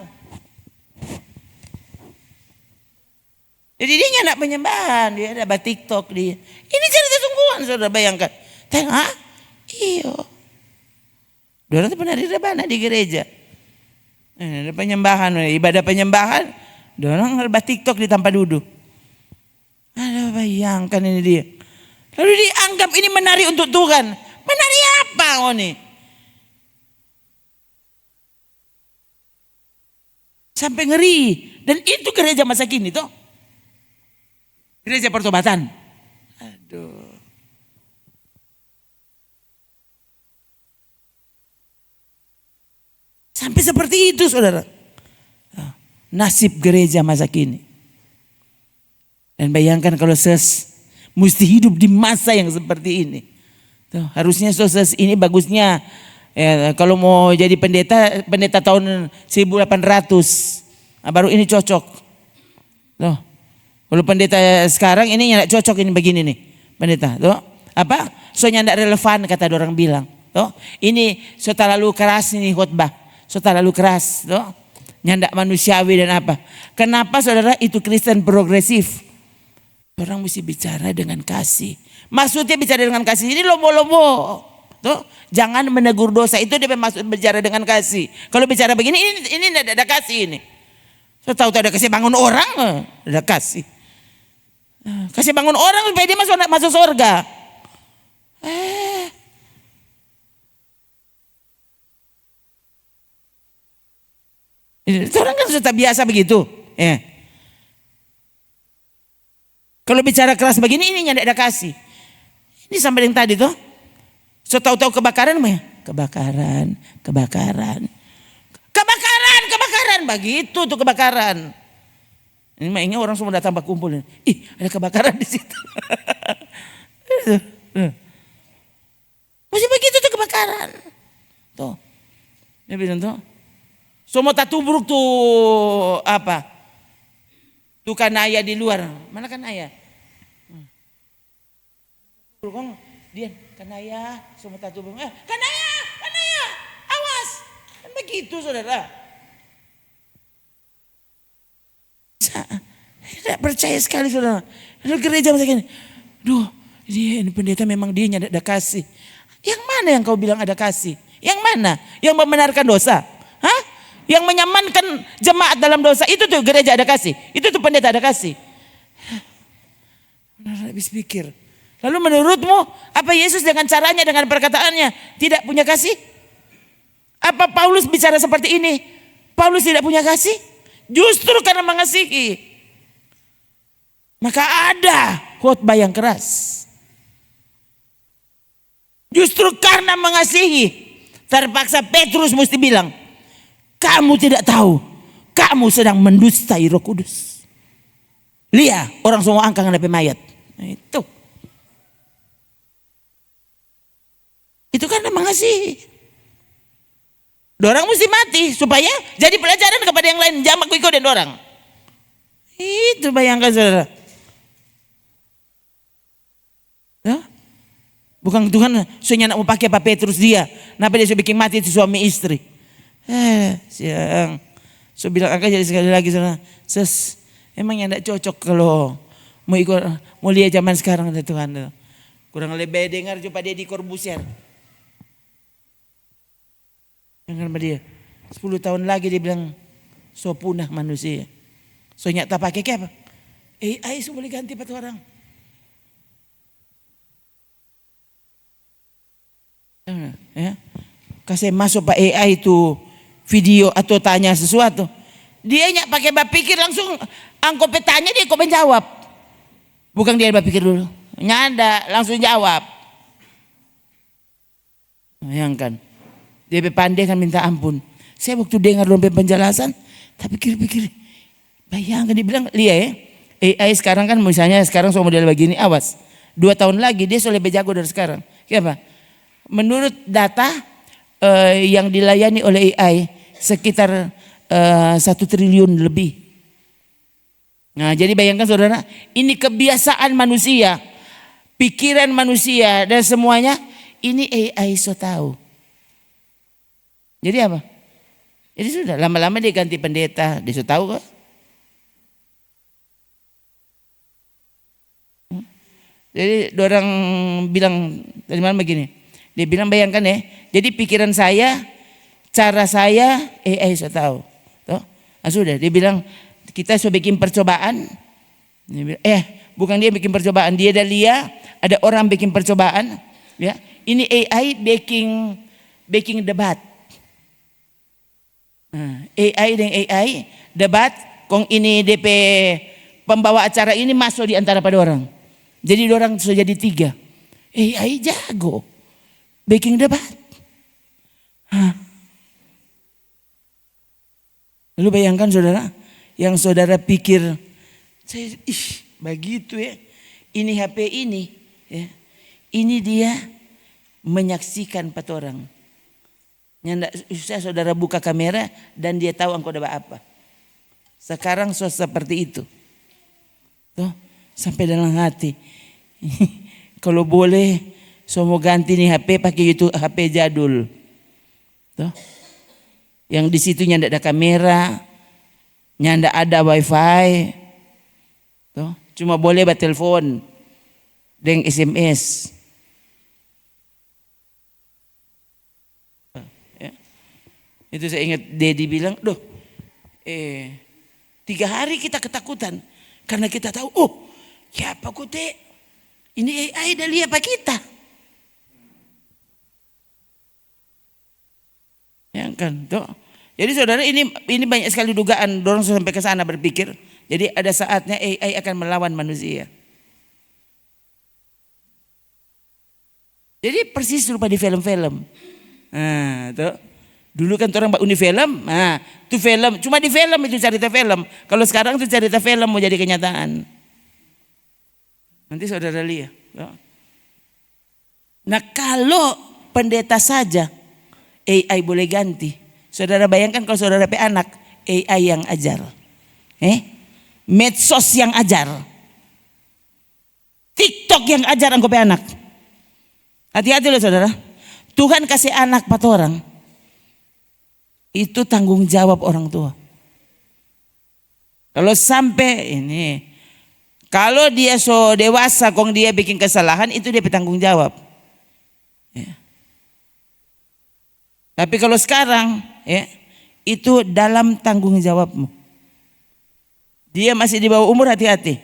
Jadi dia nyanak penyembahan, dia ada TikTok dia. Ini cerita sungguhan saudara bayangkan. Tengah, iyo. Dorang itu penari rebana di gereja. Ada penyembahan, ibadah penyembahan. Dorang ada TikTok di tanpa duduk. Aduh Bayangkan ini dia. Lalu dianggap ini menari untuk Tuhan. Menari apa kau nih? Sampai ngeri. Dan itu gereja masa kini toh. Gereja pertobatan. Aduh. Sampai seperti itu saudara. Nasib gereja masa kini. Dan bayangkan kalau mesti hidup di masa yang seperti ini. Tuh, harusnya ini bagusnya kalau mau jadi pendeta tahun 1800. Nah, baru ini cocok. Tuh. Kalau pendeta sekarang ini nggak cocok ini begini nih. Pendeta, tuh. Apa? Soalnya nggak relevan kata orang bilang. Tuh. Ini terlalu keras ini khotbah. Terlalu keras, tuh. Nyandak manusiawi dan apa. Kenapa saudara itu Kristen progresif? Orang mesti bicara dengan kasih. Maksudnya bicara dengan kasih ini lobo-lobo. Tuh, jangan menegur dosa. Itu dia maksud bicara dengan kasih. Kalau bicara begini ini tidak ada kasih ini. Saya tahu ada kasih bangun orang, ada kasih. Kasih bangun orang supaya dia masuk surga. Orang kan sudah biasa begitu. Kalau bicara keras begini ini tidak ada kasih. Ini sampai yang tadi tuh. So tahu-tahu kebakaran mah. Kebakaran. Begitu tuh kebakaran. Ini mainnya orang semua datang berkumpul. Ih, ada kebakaran di situ. Masih begitu tuh kebakaran. Tuh. Dia bilang tuh. Semua tak tubruk tuh apa? Tuh kanaya di luar. Mana kanaya? Dia kanaya semua tak tubruk. Kanaya. Awas. Kan begitu saudara. Tidak percaya sekali saudara. Ada gereja macam ini. Duh, ini pendeta memang dia tidak ada kasih. Yang mana yang kau bilang ada kasih? Yang mana? Yang membenarkan dosa? Hah? Yang menyamankan jemaat dalam dosa. Itu tuh gereja ada kasih. Itu tuh pendeta ada kasih. Benar habis pikir. Lalu menurutmu apa Yesus dengan caranya, dengan perkataannya tidak punya kasih? Apa Paulus bicara seperti ini? Paulus tidak punya kasih? Justru karena mengasihi. Maka ada khotbah yang keras. Justru karena mengasihi. Terpaksa Petrus mesti bilang. Kamu tidak tahu. Kamu sedang mendustai Roh Kudus. Lihat orang semua angkat dengan mayat. Nah, itu karena mengasihi. Dorang mesti mati supaya jadi pelajaran kepada yang lain. Jamak ikut dan dorang. Itu bayangkan saudara. Ya? Bukan Tuhan soalnya nak mau pakai apa Petrus dia. Kenapa dia sudah bikin mati itu suami istri. Siang. So bilang akan jadi sekali lagi saudara. Emang yang tidak cocok kalau mau ikut mau lihat zaman sekarang ada Tuhan. Kurang lebih dengar jumpa dia di Corbusier. Dengar sama dia. 10 tahun lagi dia bilang so punah manusia. So nyata pakai apa? AI so boleh ganti 4 orang. Ya. Kasih masuk Pak AI itu video atau tanya sesuatu. Dia nyak pakai berpikir langsung angkot petanya dia kok menjawab. Bukan dia berpikir dulu. Nyada langsung jawab. Bayangkan. Dia pandai kan minta ampun. Saya waktu dengar dompet penjelasan, tapi pikir-pikir. Bayangkan dia bilang, lihat ya. AI sekarang kan misalnya sekarang so model begini, awas. 2 tahun lagi dia so lebih jago dari sekarang. Kenapa? Menurut data yang dilayani oleh AI sekitar 1 triliun lebih. Nah jadi bayangkan saudara, ini kebiasaan manusia, pikiran manusia dan semuanya ini AI so tahu. Jadi apa? Jadi sudah lama-lama dia ganti pendeta, dia so tahu kok. Jadi orang bilang tadi malam begini, dia bilang bayangkan ya, jadi pikiran saya, cara saya AI so tahu. Toh? Nah, sudah dia bilang kita so bikin percobaan. Dia bilang, Bukan dia bikin percobaan, dia dan Lia ada orang bikin percobaan, ya. Ini AI baking debat. AI dengan AI debat, kong ini DP pembawa acara ini masuk di antara pada orang. Jadi orang sudah jadi 3. AI jago baking debat. Lalu bayangkan saudara, yang saudara pikir, begitu ya, ini HP ini, ya, ini dia menyaksikan 4 orang. Yang susah saudara buka kamera dan dia tahu engkau ada apa. Sekarang seperti itu. Tuh, sampai dalam hati. Kalau boleh, saya mau ganti nih HP pakai itu HP jadul. Tuh. Yang di situ nyanda ada kamera, nyanda ada wifi, tuh, cuma boleh telepon dengan SMS. Ya. Itu saya ingat Dedi bilang, 3 hari kita ketakutan karena kita tahu, siapa kote? Ini AI dah lihat apa kita? Ya kan, tuh. Jadi saudara, ini banyak sekali dugaan, dorong sampai ke sana berpikir. Jadi ada saatnya AI akan melawan manusia. Jadi persis serupa di film-film. Tuh. Dulu kan orang uni film, itu film, cuma di film itu cerita film. Kalau sekarang itu cerita film mau jadi kenyataan. Nanti saudara lihat. Tuh. Nah kalau pendeta saja AI boleh ganti. Saudara bayangkan kalau saudara pe anak, AI yang ajar. Medsos yang ajar. TikTok yang ajar engkau pe anak. Hati-hati loh saudara. Tuhan kasih anak 4 orang. Itu tanggung jawab orang tua. Kalau sampai ini, kalau dia so dewasa kong dia bikin kesalahan, itu dia bertanggung jawab. Ya. Tapi kalau sekarang, ya, itu dalam tanggung jawabmu. Dia masih di bawah umur, hati-hati.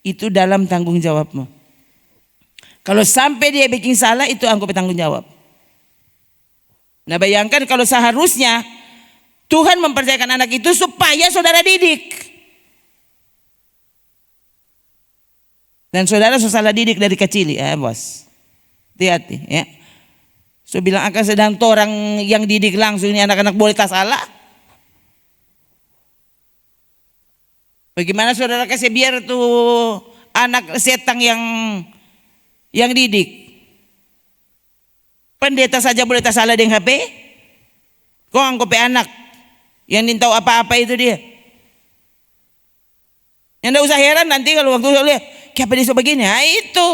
Itu dalam tanggung jawabmu. Kalau sampai dia bikin salah, itu aku bertanggung jawab. Nah bayangkan kalau seharusnya Tuhan mempercayakan anak itu supaya saudara didik. Dan saudara salah didik dari kecil, ya bos. Hati-hati, ya. So bilang akan sedang orang yang didik langsung, ini anak-anak boleh tak salah. Bagaimana saudara kasih biar tuh anak setan yang didik? Pendeta saja boleh tak salah dengan HP. Kok angkop anak yang tahu apa-apa itu dia. Yang tidak usah heran nanti kalau waktu saya lihat, kenapa dia begini? Nah, itu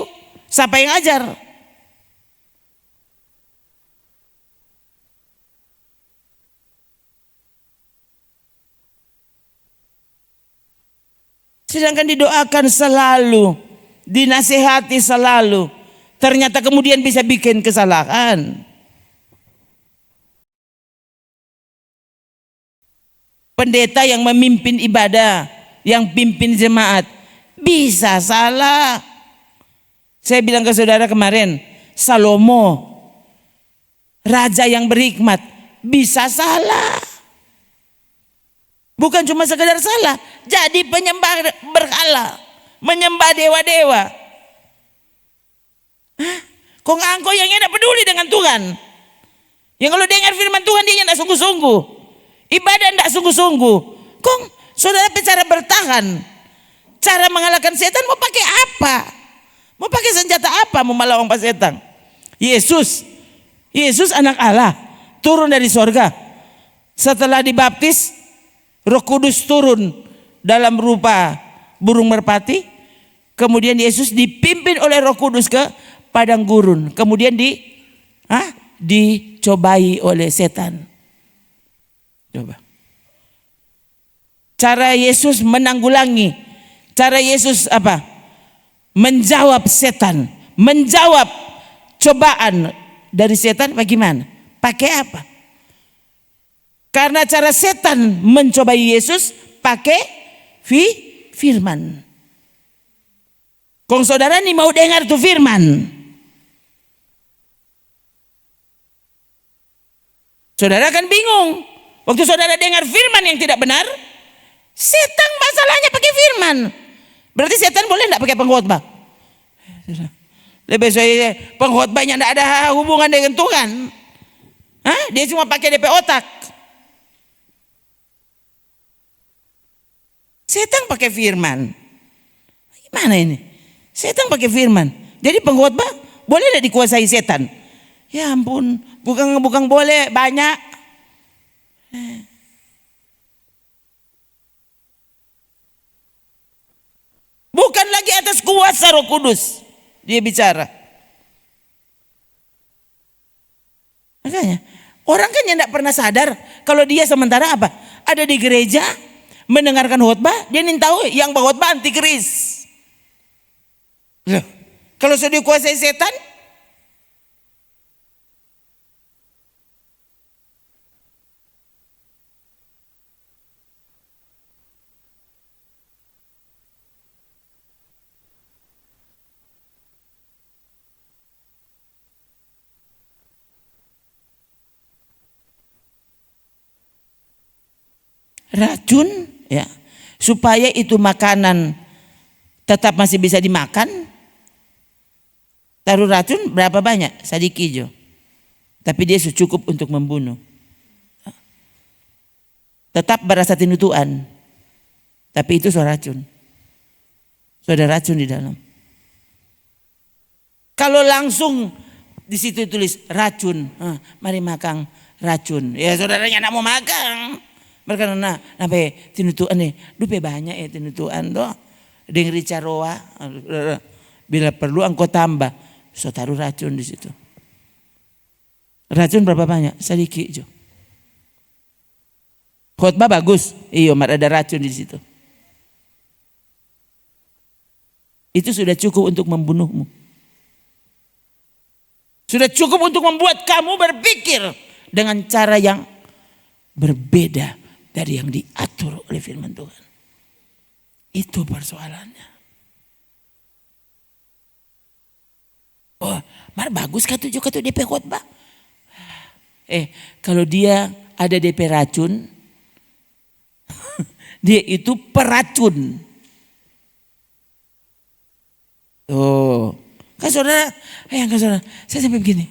siapa yang ajar? Sedangkan didoakan selalu, dinasehati selalu, ternyata kemudian bisa bikin kesalahan. Pendeta yang memimpin ibadah, yang pimpin jemaat, bisa salah. Saya bilang ke saudara kemarin, Salomo, raja yang berhikmat, bisa salah. Bukan cuma sekedar salah, jadi penyembah berhala, menyembah dewa-dewa. Kok engkau yang tidak peduli dengan Tuhan? Yang kalau dengar firman Tuhan dia tidak sungguh-sungguh, ibadah tidak sungguh-sungguh. Kok saudara cara bertahan, cara mengalahkan setan mau pakai apa? Mau pakai senjata apa mau melawan setan? Yesus anak Allah turun dari sorga. Setelah dibaptis, Roh Kudus turun dalam rupa burung merpati. Kemudian Yesus dipimpin oleh Roh Kudus ke padang gurun. Kemudian dicobai oleh setan. Coba. Cara Yesus menanggulangi, cara Yesus apa? Menjawab setan, menjawab cobaan dari setan bagaimana? Pakai apa? Karena cara setan mencobai Yesus pakai firman. Kong saudara nih mau dengar tuh firman. Saudara kan bingung. Waktu saudara dengar firman yang tidak benar, setan masalahnya pakai firman. Berarti setan boleh enggak pakai pengkhotbah? Lebih saya pengkhotbahnya enggak ada hubungan dengan Tuhan. Hah? Dia cuma pakai DP otak. Setan pakai firman. Gimana ini? Setan pakai firman. Jadi pengkhotbah boleh enggak dikuasai setan? Ya ampun, bukan boleh, banyak. Bukan lagi atas kuasa Roh Kudus dia bicara. Makanya orang kan yang tidak pernah sadar kalau dia sementara apa? Ada di gereja mendengarkan khotbah, dia ingin tahu yang khotbah antikris. Loh, kalau sudah dikuasai setan, racun ya, supaya itu makanan tetap masih bisa dimakan, taruh racun berapa banyak sadiki jo, tapi dia cukup untuk membunuh, tetap berasa tinutuan, tapi itu sudah racun, sudah racun di dalam. Kalau langsung di situ tulis racun, mari makan racun, ya saudaranya nak mau makan. Mereka nape tinutuan nih, dupe banyak ya tinutuan doh, dengan ricaroa, bila perlu engkau tambah, so taruh racun di situ. Racun berapa banyak? Sedikit jo. Khotbah bagus, iyo, ada racun di situ. Itu sudah cukup untuk membunuhmu. Sudah cukup untuk membuat kamu berpikir dengan cara yang berbeda dari yang diatur oleh firman Tuhan. Itu persoalannya. Oh, mar bagus kata DP khotbah. Kalau dia ada DP racun, dia itu peracun. Oh, kan saudara, saya sampai begini.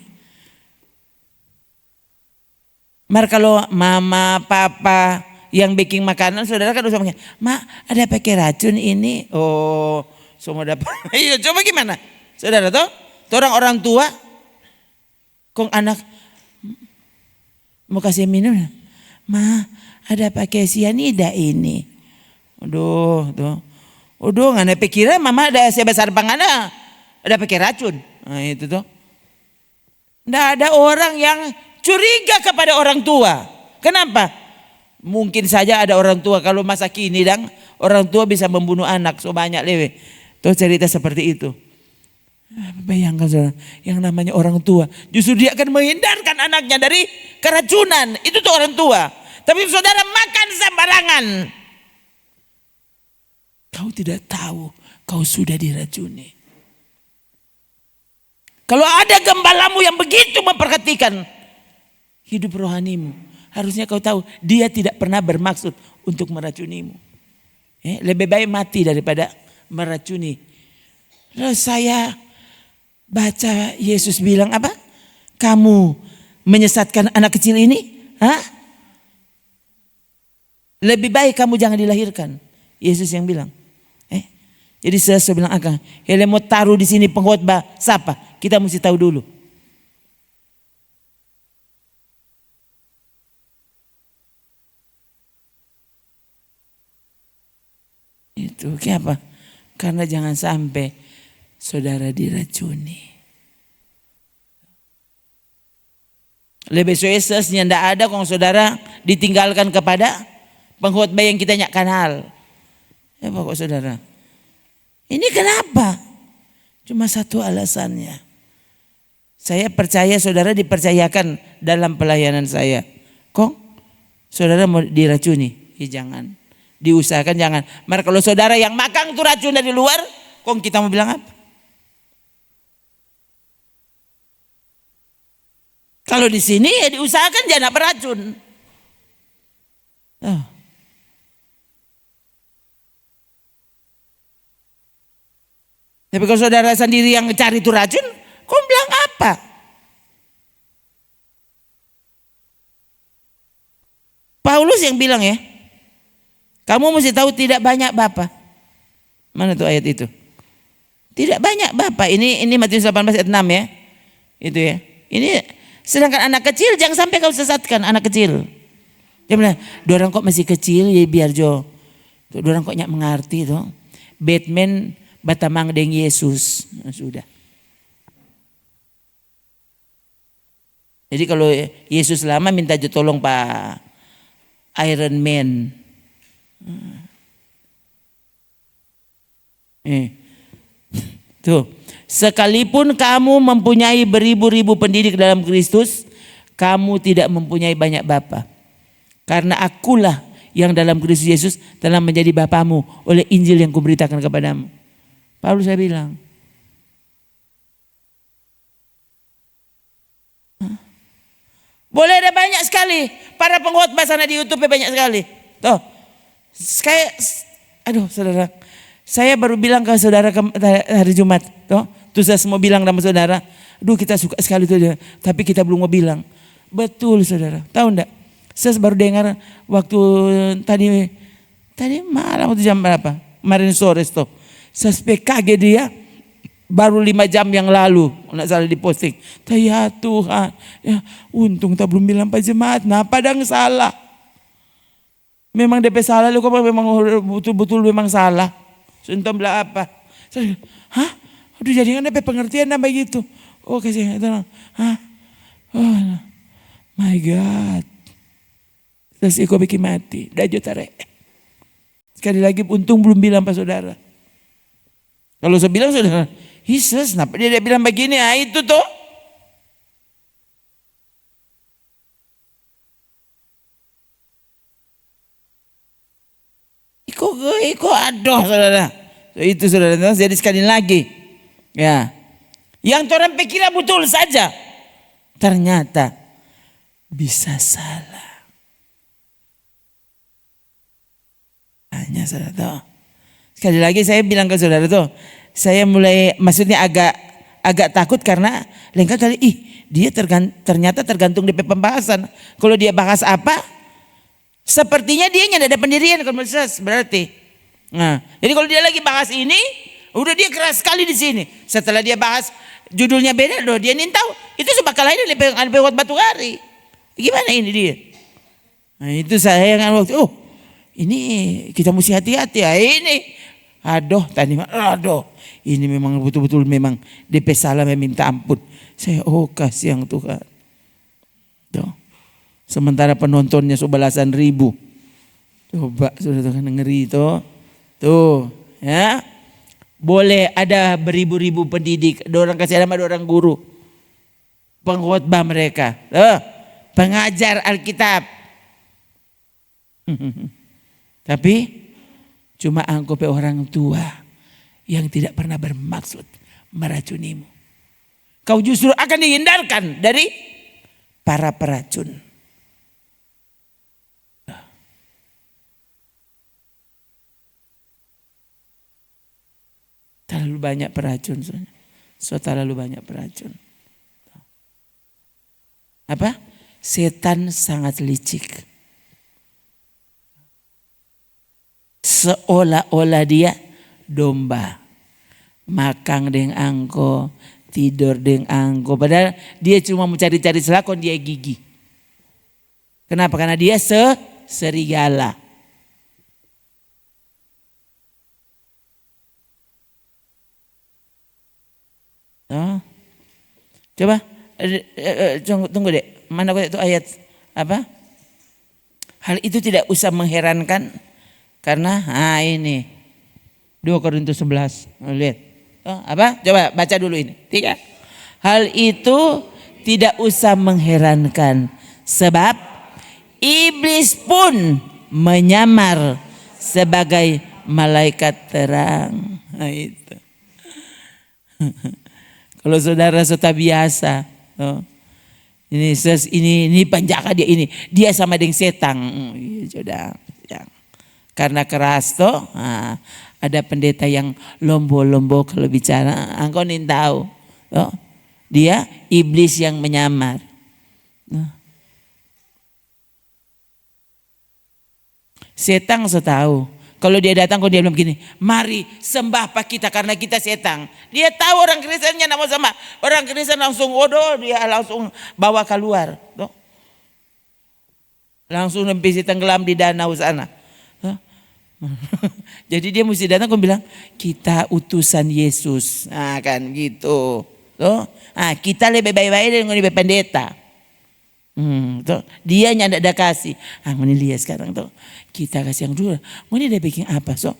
Mar kalau mama, papa yang baking makanan, saudara kan usah pakai, "Ma, ada pakai racun ini." Oh, semua dapat. Iya, coba gimana? Saudara tuh, orang tua kong anak mau kasih minum, "Ma, ada pakai sianida ini." Aduh, tuh. Udah nggak pikiran mama ada sebesar pangana ada pakai racun. Nah, itu tuh. Nggak ada orang yang curiga kepada orang tua. Kenapa? Mungkin saja ada orang tua kalau masa kini dang orang tua bisa membunuh anak so banyak lewe. Tuh cerita seperti itu. Bayangkan saudara, yang namanya orang tua justru dia akan menghindarkan anaknya dari keracunan. Itu tuh orang tua. Tapi saudara makan sembarangan. Kau tidak tahu kau sudah diracuni. Kalau ada gembalamu yang begitu memperhatikan hidup rohanimu, harusnya kau tahu dia tidak pernah bermaksud untuk meracunimu. Lebih baik mati daripada meracuni. Lalu saya baca Yesus bilang apa? Kamu menyesatkan anak kecil ini? Hah? Lebih baik kamu jangan dilahirkan. Yesus yang bilang. Jadi saya bilang akan, hele mau taruh di sini pengkhotbah siapa? Kita mesti tahu dulu. Itu kenapa? Karena jangan sampai saudara diracuni. Lebih suesesnya ndak ada kalau saudara ditinggalkan kepada pengkhotbah yang kita nyak kenal. Ya pokok saudara. Ini kenapa? Cuma satu alasannya. Saya percaya saudara dipercayakan dalam pelayanan saya. Kok saudara mau diracuni? Ya jangan. Diusahakan jangan. Maka kalau saudara yang makan itu racun dari luar, Kok kita mau bilang apa? Kalau di sini ya diusahakan jangan beracun. Tapi kalau saudara sendiri yang cari itu racun, kau bilang apa? Paulus yang bilang ya, kamu mesti tahu tidak banyak bapa. Mana tuh ayat itu? Tidak banyak bapa. Ini Matius 18 ayat 6 ya. Itu ya. Ini sedangkan anak kecil jangan sampai kau sesatkan anak kecil. Dia bilang, dorang kok masih kecil ya biar jo. Dorang kok nyak mengerti tuh. Batman batamang deng Yesus. Nah, sudah. Jadi kalau Yesus lama minta jo tolong Pak Iron Man. Tuh, sekalipun kamu mempunyai beribu-ribu pendidik dalam Kristus, kamu tidak mempunyai banyak bapa. Karena akulah yang dalam Kristus Yesus telah menjadi bapamu oleh Injil yang kuberitakan kepadamu. Paulus saya bilang. Boleh ada banyak sekali para pengkhotbah sana di YouTube banyak sekali. Tuh, saudara, saya baru bilang ke saudara hari Jumat. Tuh saya mau bilang sama saudara, kita suka sekali tuh, tapi kita belum mau bilang. Betul saudara, tahu enggak? Saya baru dengar waktu tadi malam waktu jam berapa? Kemarin sore tuh, saya kaget dia. Baru 5 jam yang lalu, nggak salah diposting. Ya Tuhan, ya untung tak belum bilang Pak Jemaat. Nah, padang salah. Memang DP salah, lu kok memang betul-betul memang salah. Suntom belah apa? Saya, aduh jadi kan DP pengertian nama gitu. Oh kasih tenang. Oh my God. Terus aku bikin mati. Dajo tarik. Sekali lagi untung belum bilang Pak Saudara. Kalau saya bilang saudara, Yesus, kenapa dia bilang begini? Itu tuh. Iko aduh saudara. Itu saudara, jadi sekali lagi. Ya. Yang orang pikirnya betul saja. Ternyata bisa salah. Hanya saudara tuh. Sekali lagi saya bilang ke saudara tuh, saya mulai maksudnya agak takut karena lengkap tadi dia ternyata tergantung dari pembahasan. Kalau dia bahas apa, sepertinya dia nggak ada pendirian kalau berarti. Nah, jadi kalau dia lagi bahas ini, udah dia keras sekali di sini. Setelah dia bahas judulnya beda loh, dia tahu itu sebakal lain lebih buat batu hari. Gimana ini dia? Nah, itu saya yang waktu ini kita mesti hati-hati ya ini. Ini memang betul-betul memang DP salah meminta ampun. Saya kasih yang Tuhan. Tuh. Sementara penontonnya sebelasan ribu. Coba sudah ngeri tuh. Tuh, ya. Boleh ada beribu-ribu pendidik, ada orang kasih nama, ada orang guru. Pengkhotbah mereka. Pengajar Alkitab. Tapi cuma anggap orang tua yang tidak pernah bermaksud meracunimu. Kau justru akan dihindarkan dari para peracun. Terlalu banyak peracun. Terlalu banyak peracun. Apa? Setan sangat licik. Seolah-olah dia domba. Makan deng angko, tidur deng angko. Padahal dia cuma mencari-cari selakon, dia gigi. Kenapa? Karena dia serigala. Coba tunggu deh. Mana itu ayat apa? Hal itu tidak usah mengherankan. Karena ini 2 Korintus 11. Lihat. Apa? Coba baca dulu ini. 3. Hal itu tidak usah mengherankan. Sebab iblis pun menyamar sebagai malaikat terang. Nah, itu. Kalau saudara sudah biasa, oh, ini penjaga dia sama dengan setan. Iya, sudah. Ya. Karena keras toh, ada pendeta yang lombo-lombo kalau bicara, engkau nih tahu, oh, dia iblis yang menyamar. Setan so tahu. Kalau dia datang, kalau dia bilang begini, mari sembah Pak kita karena kita setan. Dia tahu orang Kristennya nak mau sembah. Orang Kristen langsung dia langsung bawa keluar. Tuh. Langsung nempi tenggelam di danau sana. Tuh. Jadi dia mesti datang kau bilang, kita utusan Yesus. Nah kan gitu. Tuh. Nah, kita lebih baik-baik dari pendeta. Tuh. Dia nyandak ada kasih. Ini lihat sekarang tuh. Kita kasih yang dulu. Ini dia bikin apa? So,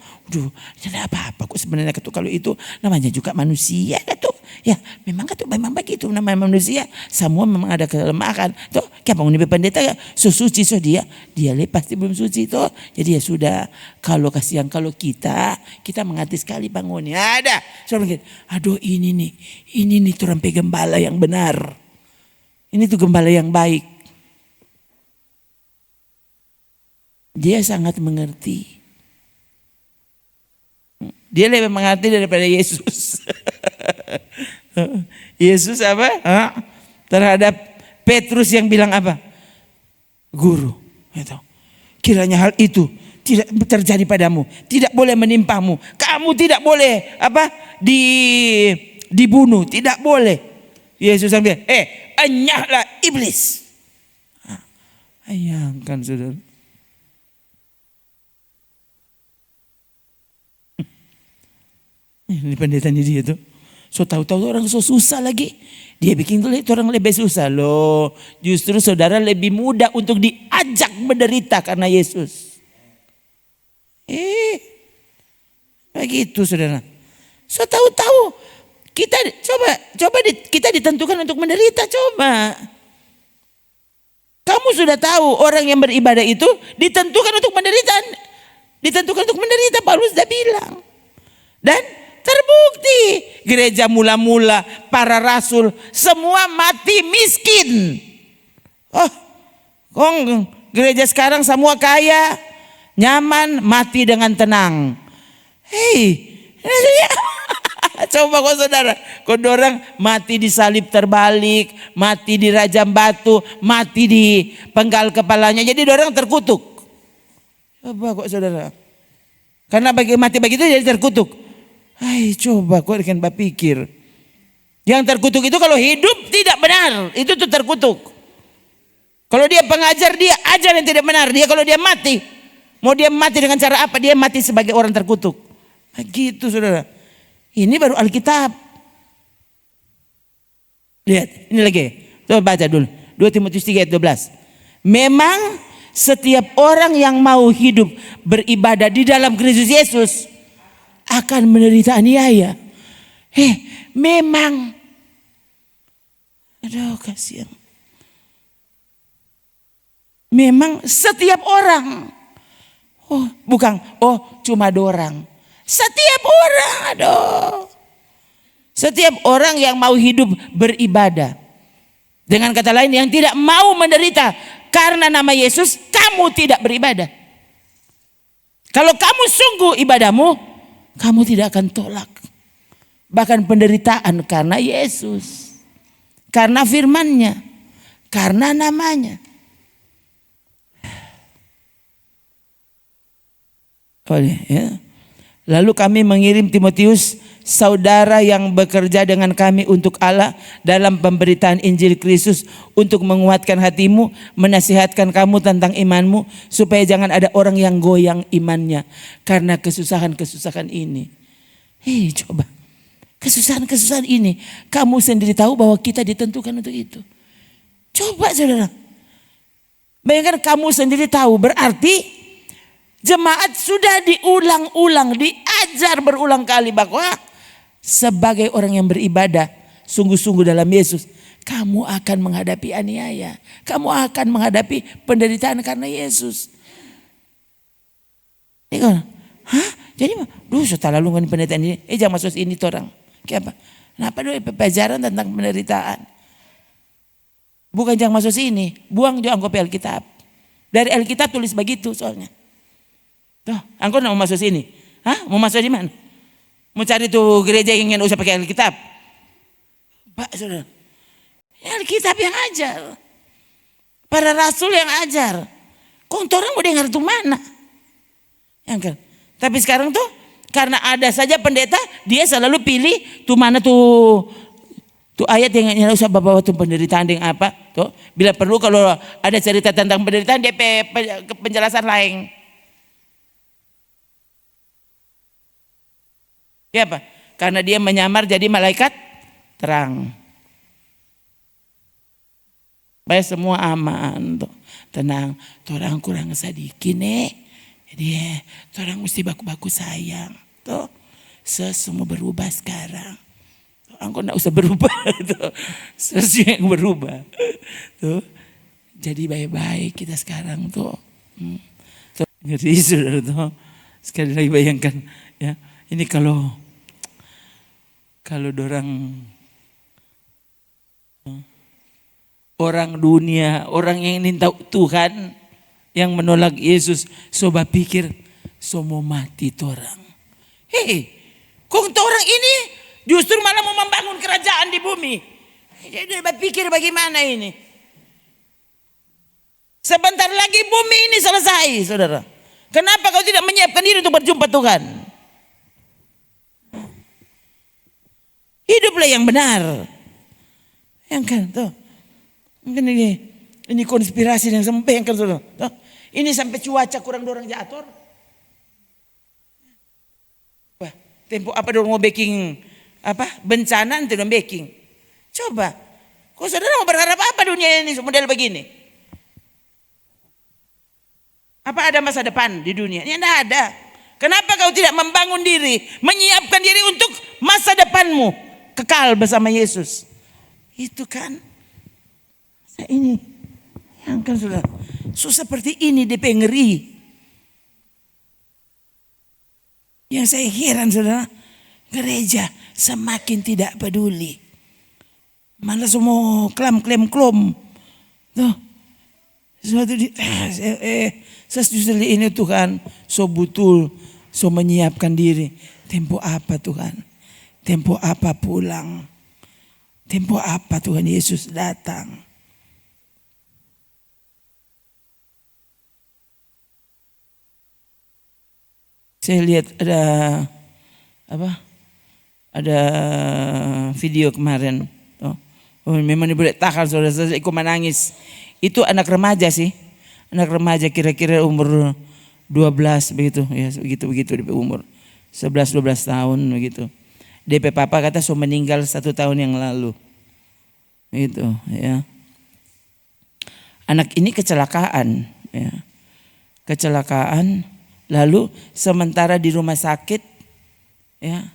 tidak apa-apa. Kok sebenarnya kalau itu namanya juga manusia. Tuh. Ya, memang begitu namanya manusia. Semua memang ada kelemahan. Tuh, kayak ini pendeta suci dia pasti belum suci tuh. Jadi ya sudah. Kalau kasihan kalau kita mengerti sekali bangun. Ya ada. So, aduh ini nih tuh rampai gembala yang benar. Ini tuh gembala yang baik. Dia sangat mengerti. Dia lebih mengerti daripada Yesus. Yesus apa? Terhadap Petrus yang bilang apa? Guru. Kiranya hal itu tidak terjadi padamu. Tidak boleh menimpamu. Kamu tidak boleh dibunuh. Tidak boleh. Yesus bilang, enyahlah iblis. Bayangkan saudara. Ini pendeta ini dia tuh. So tahu-tahu orang so susah lagi. Dia bikin itu orang lebih susah loh. Justru saudara lebih mudah untuk diajak menderita karena Yesus. Begitu saudara. So tahu-tahu kita kita ditentukan untuk menderita coba. Kamu sudah tahu orang yang beribadah itu ditentukan untuk menderita. Ditentukan untuk menderita, Paulus sudah bilang. Dan terbukti gereja mula-mula para rasul semua mati miskin. Gereja sekarang semua kaya, nyaman, mati dengan tenang. Coba kok saudara, kok orang mati disalib terbalik, mati dirajam batu, mati di penggal kepalanya, jadi orang terkutuk. Coba kok saudara, karena mati begitu jadi terkutuk. Coba kau akan berpikir. Yang terkutuk itu kalau hidup tidak benar, itu tuh terkutuk. Kalau dia pengajar, dia ajar yang tidak benar. Dia kalau dia mati, mau dia mati dengan cara apa? Dia mati sebagai orang terkutuk. Begitu saudara. Ini baru Alkitab. Lihat, ini lagi. Coba baca dulu. 2 Timotius 3 ayat 12. Memang setiap orang yang mau hidup beribadah di dalam Kristus Yesus akan menderita aniaya. Memang. Aduh kasihan. Memang setiap orang. Bukan. Cuma dorang. Setiap orang. Aduh. Setiap orang yang mau hidup beribadah. Dengan kata lain yang tidak mau menderita karena nama Yesus, kamu tidak beribadah. Kalau kamu sungguh ibadahmu, kamu tidak akan tolak. Bahkan penderitaan karena Yesus. Karena firman-Nya. Karena namanya. Lalu kami mengirim Timotius, saudara yang bekerja dengan kami untuk Allah dalam pemberitaan Injil Kristus, untuk menguatkan hatimu, menasihatkan kamu tentang imanmu, supaya jangan ada orang yang goyang imannya karena kesusahan-kesusahan ini. Coba, kesusahan-kesusahan ini, kamu sendiri tahu bahwa kita ditentukan untuk itu. Coba saudara, bayangkan kamu sendiri tahu, berarti jemaat sudah diulang-ulang, diajar berulang kali bahwa sebagai orang yang beribadah sungguh-sungguh dalam Yesus, kamu akan menghadapi aniaya, kamu akan menghadapi penderitaan karena Yesus. Jadi, setelah lalu penderitaan ini, jangan masuk ini orang. Kayak apa? Kenapa dulu pelajaran tentang penderitaan? Bukan jangan masuk sini, buang juga kopi Alkitab. Dari Alkitab tulis begitu soalnya. Tuh, engkau mau masuk sini? Hah? Mau masuk di mana? Mau cari tuh gereja yang usah pakai Alkitab? Pak, saudara, Alkitab yang ajar. Para rasul yang ajar. Kok orang mau dengar tuh mana? Yang kan? Tapi sekarang tuh karena ada saja pendeta, dia selalu pilih tuh mana tuh ayat yang usah bawa tuh penderitaan dengan apa? Tuh, bila perlu kalau ada cerita tentang penderitaan dia penjelasan lain. Ya apa? Karena dia menyamar jadi malaikat terang. Baik semua aman tuh. Tenang, orang kurang sedikit nih. Jadi orang mesti baku-baku sayang. Tuh, semua berubah sekarang. Engkau enggak usah berubah tuh. Sesuatu yang berubah. Tuh. Jadi baik-baik kita sekarang tuh. Tuh ngeri saudara tuh. Sekali lagi bayangkan ya. Ini kalau orang dunia, orang yang ingin tahu Tuhan, yang menolak Yesus, coba pikir semua mati orang. Hei, kok orang ini justru malah mau membangun kerajaan di bumi. Jadi berpikir bagaimana ini? Sebentar lagi bumi ini selesai, saudara. Kenapa kau tidak menyiapkan diri untuk berjumpa Tuhan? Hiduplah yang benar. Yang kan tuh. Mungkin ini konspirasi yang sampai yang kan saudara. Tuh. Ini sampai cuaca kurang dorang jatuh. Wah, tempo apa dorang mau baking apa? Bencana nanti dorang baking. Coba. Kau saudara mau berharap apa dunia ini model begini? Apa ada masa depan di dunia? Ini tidak ada. Kenapa kau tidak membangun diri, menyiapkan diri untuk masa depanmu kekal bersama Yesus? Itu kan ini yang kan sudah seperti ini DP ngeri. Yang saya heran saudara, gereja semakin tidak peduli. Malah semua klaim tuh. Sesuatu justru ini Tuhan so betul so menyiapkan diri. Tempo apa Tuhan? Tempo apa pulang? Tempo apa Tuhan Yesus datang? Saya lihat ada video kemarin. Oh, memang boleh tahan saudara, saya ikut menangis. Itu anak remaja sih. Anak remaja kira-kira umur 12 begitu ya, begitu di umur 11-12 tahun begitu. DP papa kata so meninggal 1 tahun yang lalu. Gitu ya. Anak ini kecelakaan ya. Kecelakaan lalu sementara di rumah sakit ya.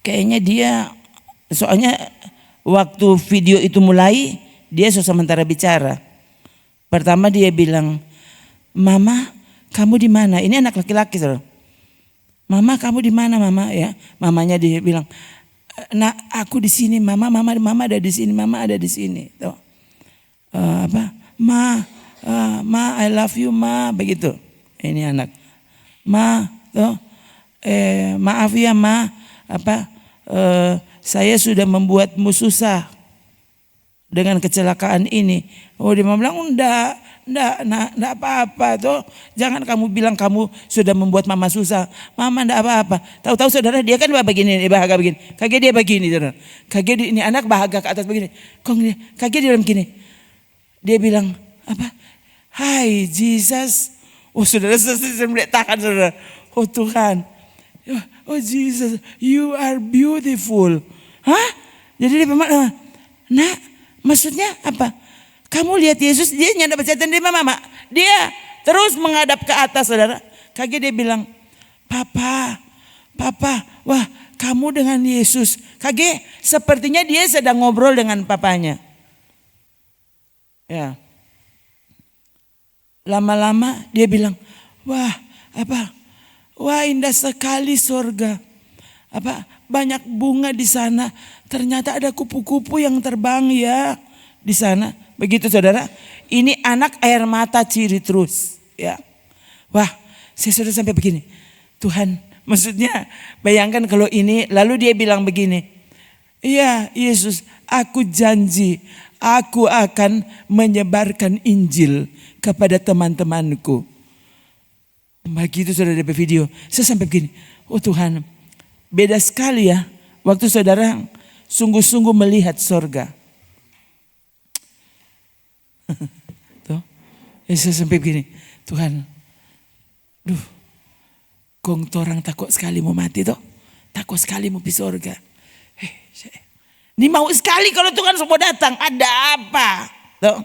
Kayaknya dia soalnya waktu video itu mulai dia sementara bicara. Pertama dia bilang, "Mama, kamu di mana?" Ini anak laki-laki, saudara. "Mama, kamu di mana, Mama?" Ya, mamanya dia bilang, "Nak, aku di sini, Mama. Mama ada di sini, Mama ada di sini." Tuh. Ma, I love you, Ma, begitu. Ini anak. Ma, tuh. Maaf ya, Ma. Saya sudah membuatmu susah dengan kecelakaan ini. Oh, dia bilang, enggak apa-apa tuh. Jangan kamu bilang kamu sudah membuat mama susah. Mama enggak apa-apa. Tahu-tahu saudara dia kan begini, bahagia begini. Kaget dia begini, saudara. Kaget ini anak bahagia ke atas begini. Kaget dia begini. Dia bilang, apa? Hai Jesus. Oh, saudara saya melihat tahan, saudara. Oh Tuhan. Oh Jesus, you are beautiful. Hah? Jadi dia bermakna, "Nak, maksudnya apa? Kamu lihat Yesus, dia nyadap setan dia mama. Dia terus menghadap ke atas, saudara." Kaget dia bilang, Papa, wah kamu dengan Yesus." Kaget, sepertinya dia sedang ngobrol dengan papanya. Ya. Lama-lama dia bilang, "Wah, Wah, indah sekali surga. Banyak bunga di sana. Ternyata ada kupu-kupu yang terbang ya di sana. Begitu saudara. Ini anak air mata ciri terus. Ya. Wah, saya sudah sampai begini. Tuhan, maksudnya bayangkan kalau ini. Lalu dia bilang begini. Iya Yesus, aku janji. Aku akan menyebarkan Injil kepada teman-temanku. Begitu saudara DP video. Saya sampai begini. Oh Tuhan, beda sekali ya. Waktu saudara sungguh-sungguh melihat sorga. Tuh. Saya sampai begini. Tuhan. Kong torang takut sekali mau mati toh. Takut sekali mau pergi sorga. Ini mau sekali kalau Tuhan semua datang. Ada apa? Tuh.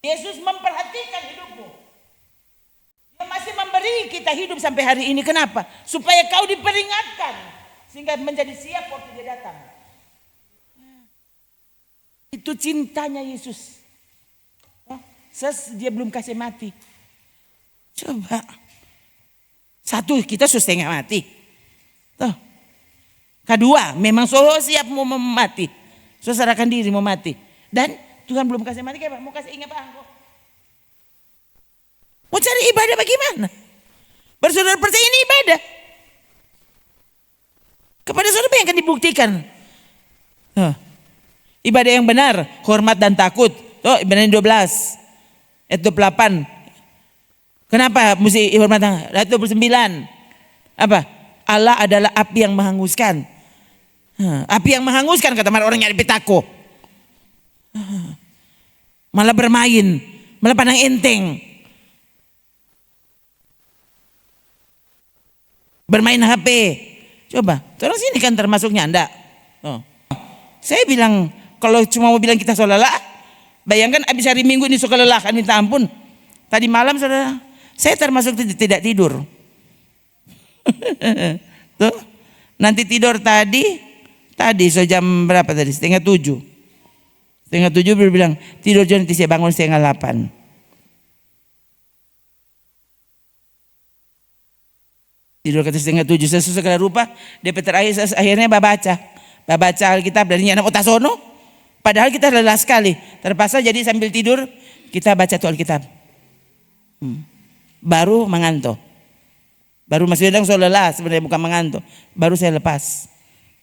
Yesus memperhatikan hidupmu. Dia masih memberi kita hidup sampai hari ini. Kenapa? Supaya kau diperingatkan. Sehingga menjadi siap waktu dia datang. Itu cintanya Yesus. Dia belum kasih mati. Coba. Satu, kita sudah setengah mati. Tuh. Kedua, memang siap mau mati. Serahkan diri mau mati. Dan Tuhan belum kasih mati, kayak mau kasih ingat apa? Mau cari ibadah bagaimana? Bersaudara percaya ini ibadah. Kepada saudara yang akan dibuktikan. Ibadah yang benar, hormat dan takut. Ibadah 12 ayat 28. Kenapa mesti hormat? Ayat 29. Apa? Allah adalah api yang menghanguskan. Api yang menghanguskan kata orang yang petako. Malah bermain, malah pandang enteng. Bermain HP. Coba, terus ini kan termasuknya Anda. Saya bilang kalau cuma mau bilang kita lelah, bayangkan habis hari Minggu ini suka kelelahan minta ampun. Tadi malam saudara, saya termasuk tidak tidur. Tuh, nanti tidur tadi so jam berapa tadi? Setengah 7 berbilang tidur nanti saya bangun setengah 8. Tidur kata setengah 7 saya segala rupa. DP terakhir akhirnya baca Alkitab dari anak Otasono. Padahal kita lelah sekali. Terpaksa jadi sambil tidur kita baca tuh Alkitab. Baru mengantuk. Baru masih bilang so lelah sebenarnya bukan mengantuk. Baru saya lepas.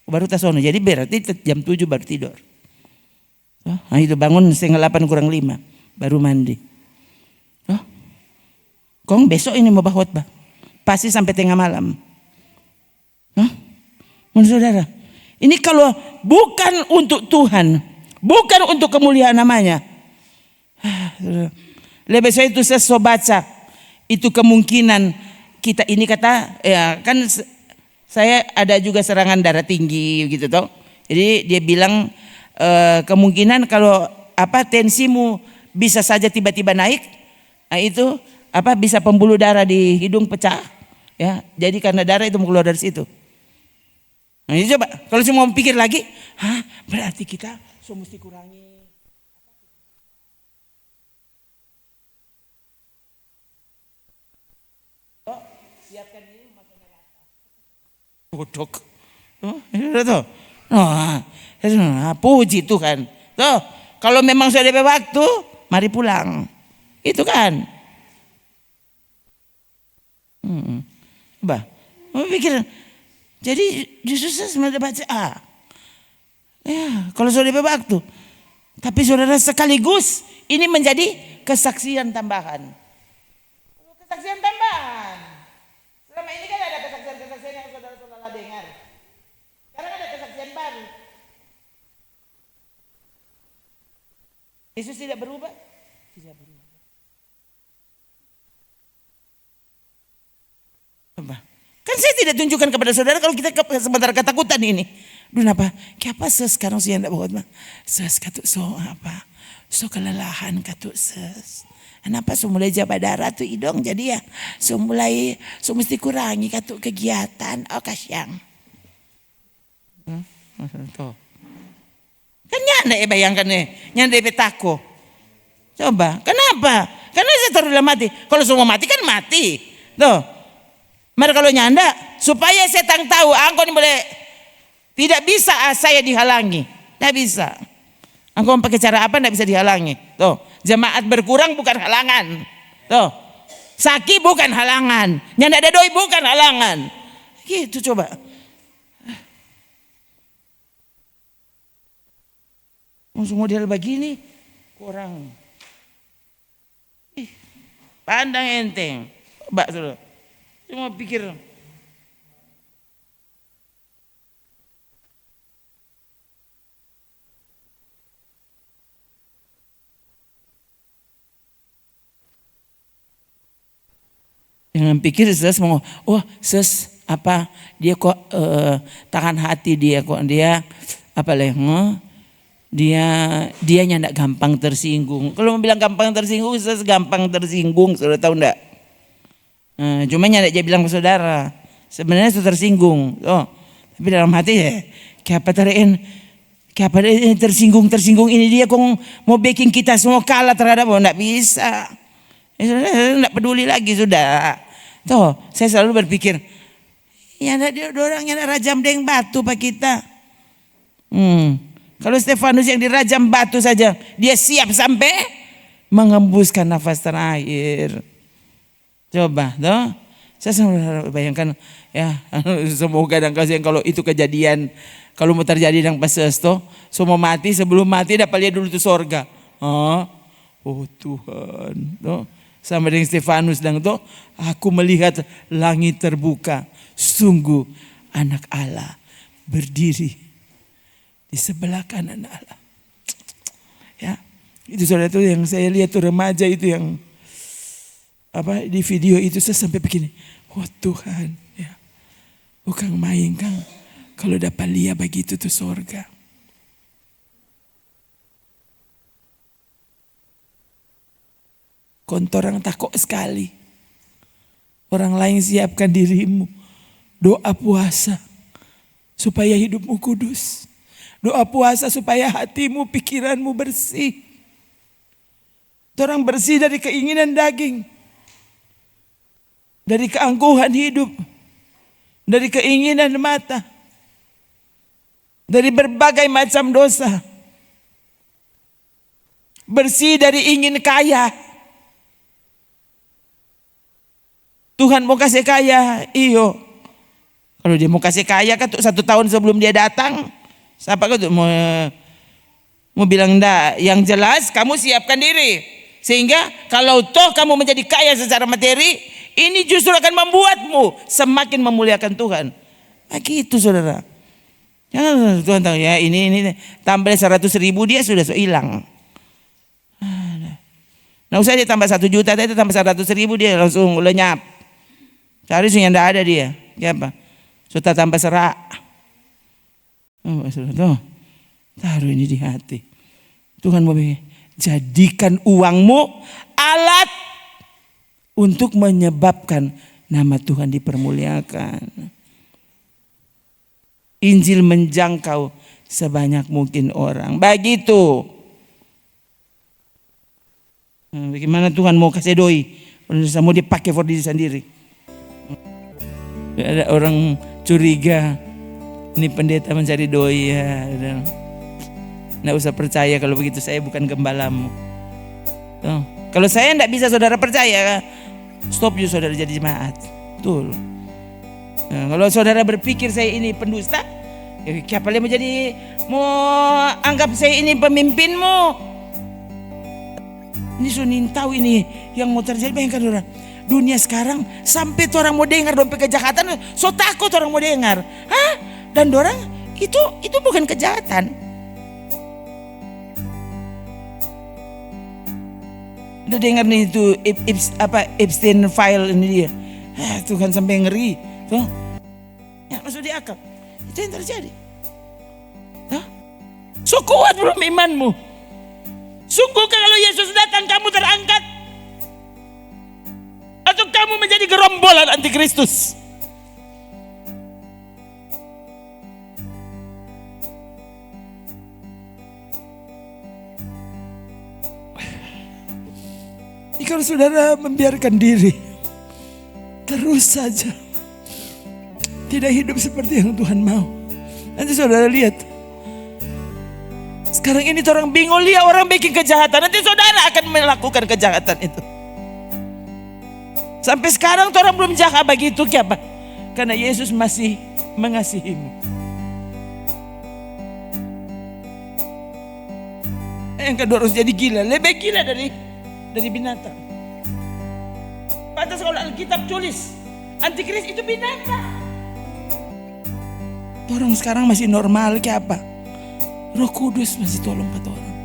Baru tasono. Jadi berarti jam 7 baru tidur. Nah itu bangun setengah 8 kurang 5. Baru mandi. Kong besok ini mau khotbah. Pasti sampai tengah malam. Menurut saudara. Ini kalau bukan untuk Tuhan. Bukan untuk kemuliaan namanya. Lebih saya itu saya baca. Itu kemungkinan kita ini kata ya kan saya ada juga serangan darah tinggi gitu toh. Jadi dia bilang kemungkinan kalau tensimu bisa saja tiba-tiba naik. Nah itu bisa pembuluh darah di hidung pecah ya. Jadi karena darah itu keluar dari situ. Nah ini coba kalau semua pikir lagi, berarti kita mesti kurangi. Siapkan diri makan neraka. Bodok. Puji Tuhan. Tuh, kalau memang sudah ada waktu, mari pulang. Itu kan. Pikir. Jadi justru saya sebenarnya baca ya, kalau sudah ada waktu. Tapi saudara sekaligus ini menjadi kesaksian tambahan. Kesaksian tambahan. Selama ini kan ada kesaksian-kesaksian yang saudara-saudara dengar. Sekarang ada kesaksian baru. Yesus tidak berubah? Tidak berubah. Apa? Kan saya tidak tunjukkan kepada saudara kalau kita sebentar ketakutan ini. Duh apa? Kenapa sekarang sih yang tidak bawa? Katuk kelelahan katuk ses. Kenapa mulai jabat darah tu hidung jadi ya mulai mesti kurangi katuk kegiatan kasyang. Kan nyanda bayangkan nyanda petako. Coba, kenapa? Karena saya taruh dalam mati. Kalau semua mati kan mati. Tuh. Mari kalau nyanda, supaya setan tahu, engkau ini boleh, tidak bisa saya dihalangi. Tidak bisa. Engkau pakai cara apa tidak bisa dihalangi. Tuh, jemaat berkurang bukan halangan. Tuh, sakit bukan halangan. Nyanda ada doi bukan halangan. Gitu coba. Langsung model begini, kurang. Pandang enteng. Coba sudah. Cuma pikir. Jangan pikir ses mau, oh ses apa dia kok tahan hati dia kok dia apa leh dia nyandak gampang tersinggung. Kalau mau bilang gampang tersinggung, ses gampang tersinggung, sudah tahu ndak? Cuma nyandak dia bilang ke saudara, sebenarnya sudah tersinggung. Oh, tapi dalam hati ya, kayak apa ini tersinggung ini dia kok mau bikin kita semua kalah terhadap, ndak bisa. Tidak peduli lagi sudah. Tuh, saya selalu berpikir, ya ada orang yang rajam dengan batu pak kita. Kalau Stefanus yang dirajam batu saja, dia siap sampai mengembuskan nafas terakhir. Coba, tuh, saya selalu bayangkan, ya semoga dan kasihan kalau itu kejadian, kalau mau terjadi dengan Pastor Sesto, semua mati sebelum mati dapat lihat dulu itu sorga. Oh Tuhan, tuh. Sama dengan Stefanus dan itu, aku melihat langit terbuka, sungguh anak Allah berdiri di sebelah kanan Allah. Ya, itu saudara itu yang saya lihat tuh remaja itu yang apa di video itu saya sampai begini, oh Tuhan, ya, bukan main kan, kalau dapat lihat begitu tuh sorga. Kontorang takut sekali. Orang lain siapkan dirimu. Doa puasa supaya hidupmu kudus. Doa puasa supaya hatimu, pikiranmu bersih. Orang bersih dari keinginan daging. Dari keangkuhan hidup. Dari keinginan mata. Dari berbagai macam dosa. Bersih dari ingin kaya. Tuhan mau kasih kaya, iyo. Kalau dia mau kasih kaya kan 1 tahun sebelum dia datang, siapa kan mau bilang enggak? Yang jelas kamu siapkan diri, sehingga kalau toh kamu menjadi kaya secara materi, ini justru akan membuatmu semakin memuliakan Tuhan. Begitu saudara. Jangan Tuhan tahu ya ini tambah 100.000 dia sudah hilang. Nah usah dia tambah 1 juta, dia tambah 100.000 dia langsung lenyap. Cari yang tidak ada dia. Ya apa? Sudah tambah serak. Oh, tuh. Taruh ini di hati. Tuhan mau jadikan uangmu alat untuk menyebabkan nama Tuhan dipermuliakan. Injil menjangkau sebanyak mungkin orang. Begitu. Bagaimana Tuhan mau kasih doi? Mau dipakai for diri sendiri. Ada orang curiga ini pendeta mencari doi ya. Nggak usah percaya kalau begitu, saya bukan gembalamu. Tuh. Kalau saya nggak bisa saudara percaya, stop you saudara jadi jemaat. Betul. Nah, kalau saudara berpikir saya ini pendusta, ya siapa yang mau anggap saya ini pemimpinmu? Ini sunin tahu ini yang mau terjadi. Bayangkan saudara. Dunia sekarang sampai orang mau dengar dompet kejahatan, so takut orang mau dengar. Hah? Dan orang itu bukan kejahatan. Udah dengar nih itu Epstein file ini dia. Tuhan sampai ngeri. Tuh. Ya masuk di akal. Itu yang terjadi. Hah? So kuat belum imanmu? Sungguh kalau Yesus datang kamu terangkat? Atau kamu menjadi gerombolan antikristus? Kalau saudara membiarkan diri terus saja tidak hidup seperti yang Tuhan mau. Nanti saudara lihat, sekarang ini orang bingung lihat orang bikin kejahatan, nanti saudara akan melakukan kejahatan itu. Sampai sekarang orang belum jaga begitu, kenapa? Karena Yesus masih mengasihimu. Yang kedua harus jadi gila, lebih gila dari binatang. Pantas kalau Alkitab tulis Antikris itu binatang. Orang sekarang masih normal kayak apa? Roh Kudus masih tolong kata orang.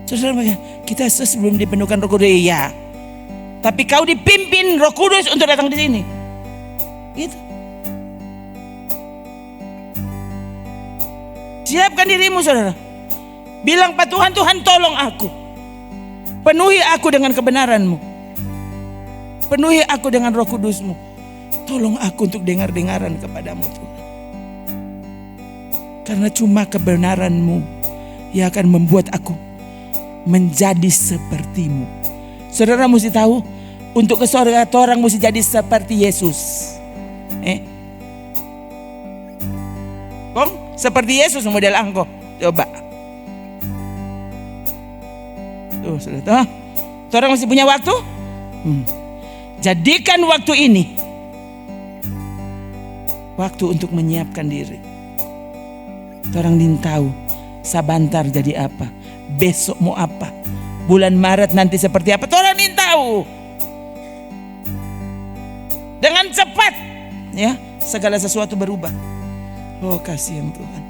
Saudara, kita sebelum dipenuhkan Roh Kudus, ya. Tapi kau dipimpin Roh Kudus untuk datang di sini. Gitu. Siapkan dirimu, saudara. Bilang Pak Tuhan, Tuhan tolong aku. Penuhi aku dengan kebenaran-Mu. Penuhi aku dengan Roh Kudus-Mu. Tolong aku untuk dengar-dengaran kepadamu, Tuhan. Karena cuma kebenaran-Mu yang akan membuat aku menjadi seperti-Mu. Saudara mesti tahu, untuk ke surga orang mesti jadi seperti Yesus. Kong, seperti Yesus model angko. Coba. Tuh, sudah tahu. Orang masih punya waktu? Jadikan waktu ini waktu untuk menyiapkan diri. Orang ingin tahu sabantar jadi apa, besok mau apa, bulan Maret nanti seperti apa. Orang ingin tahu. Dengan cepat, ya, segala sesuatu berubah. Oh, kasihan Tuhan.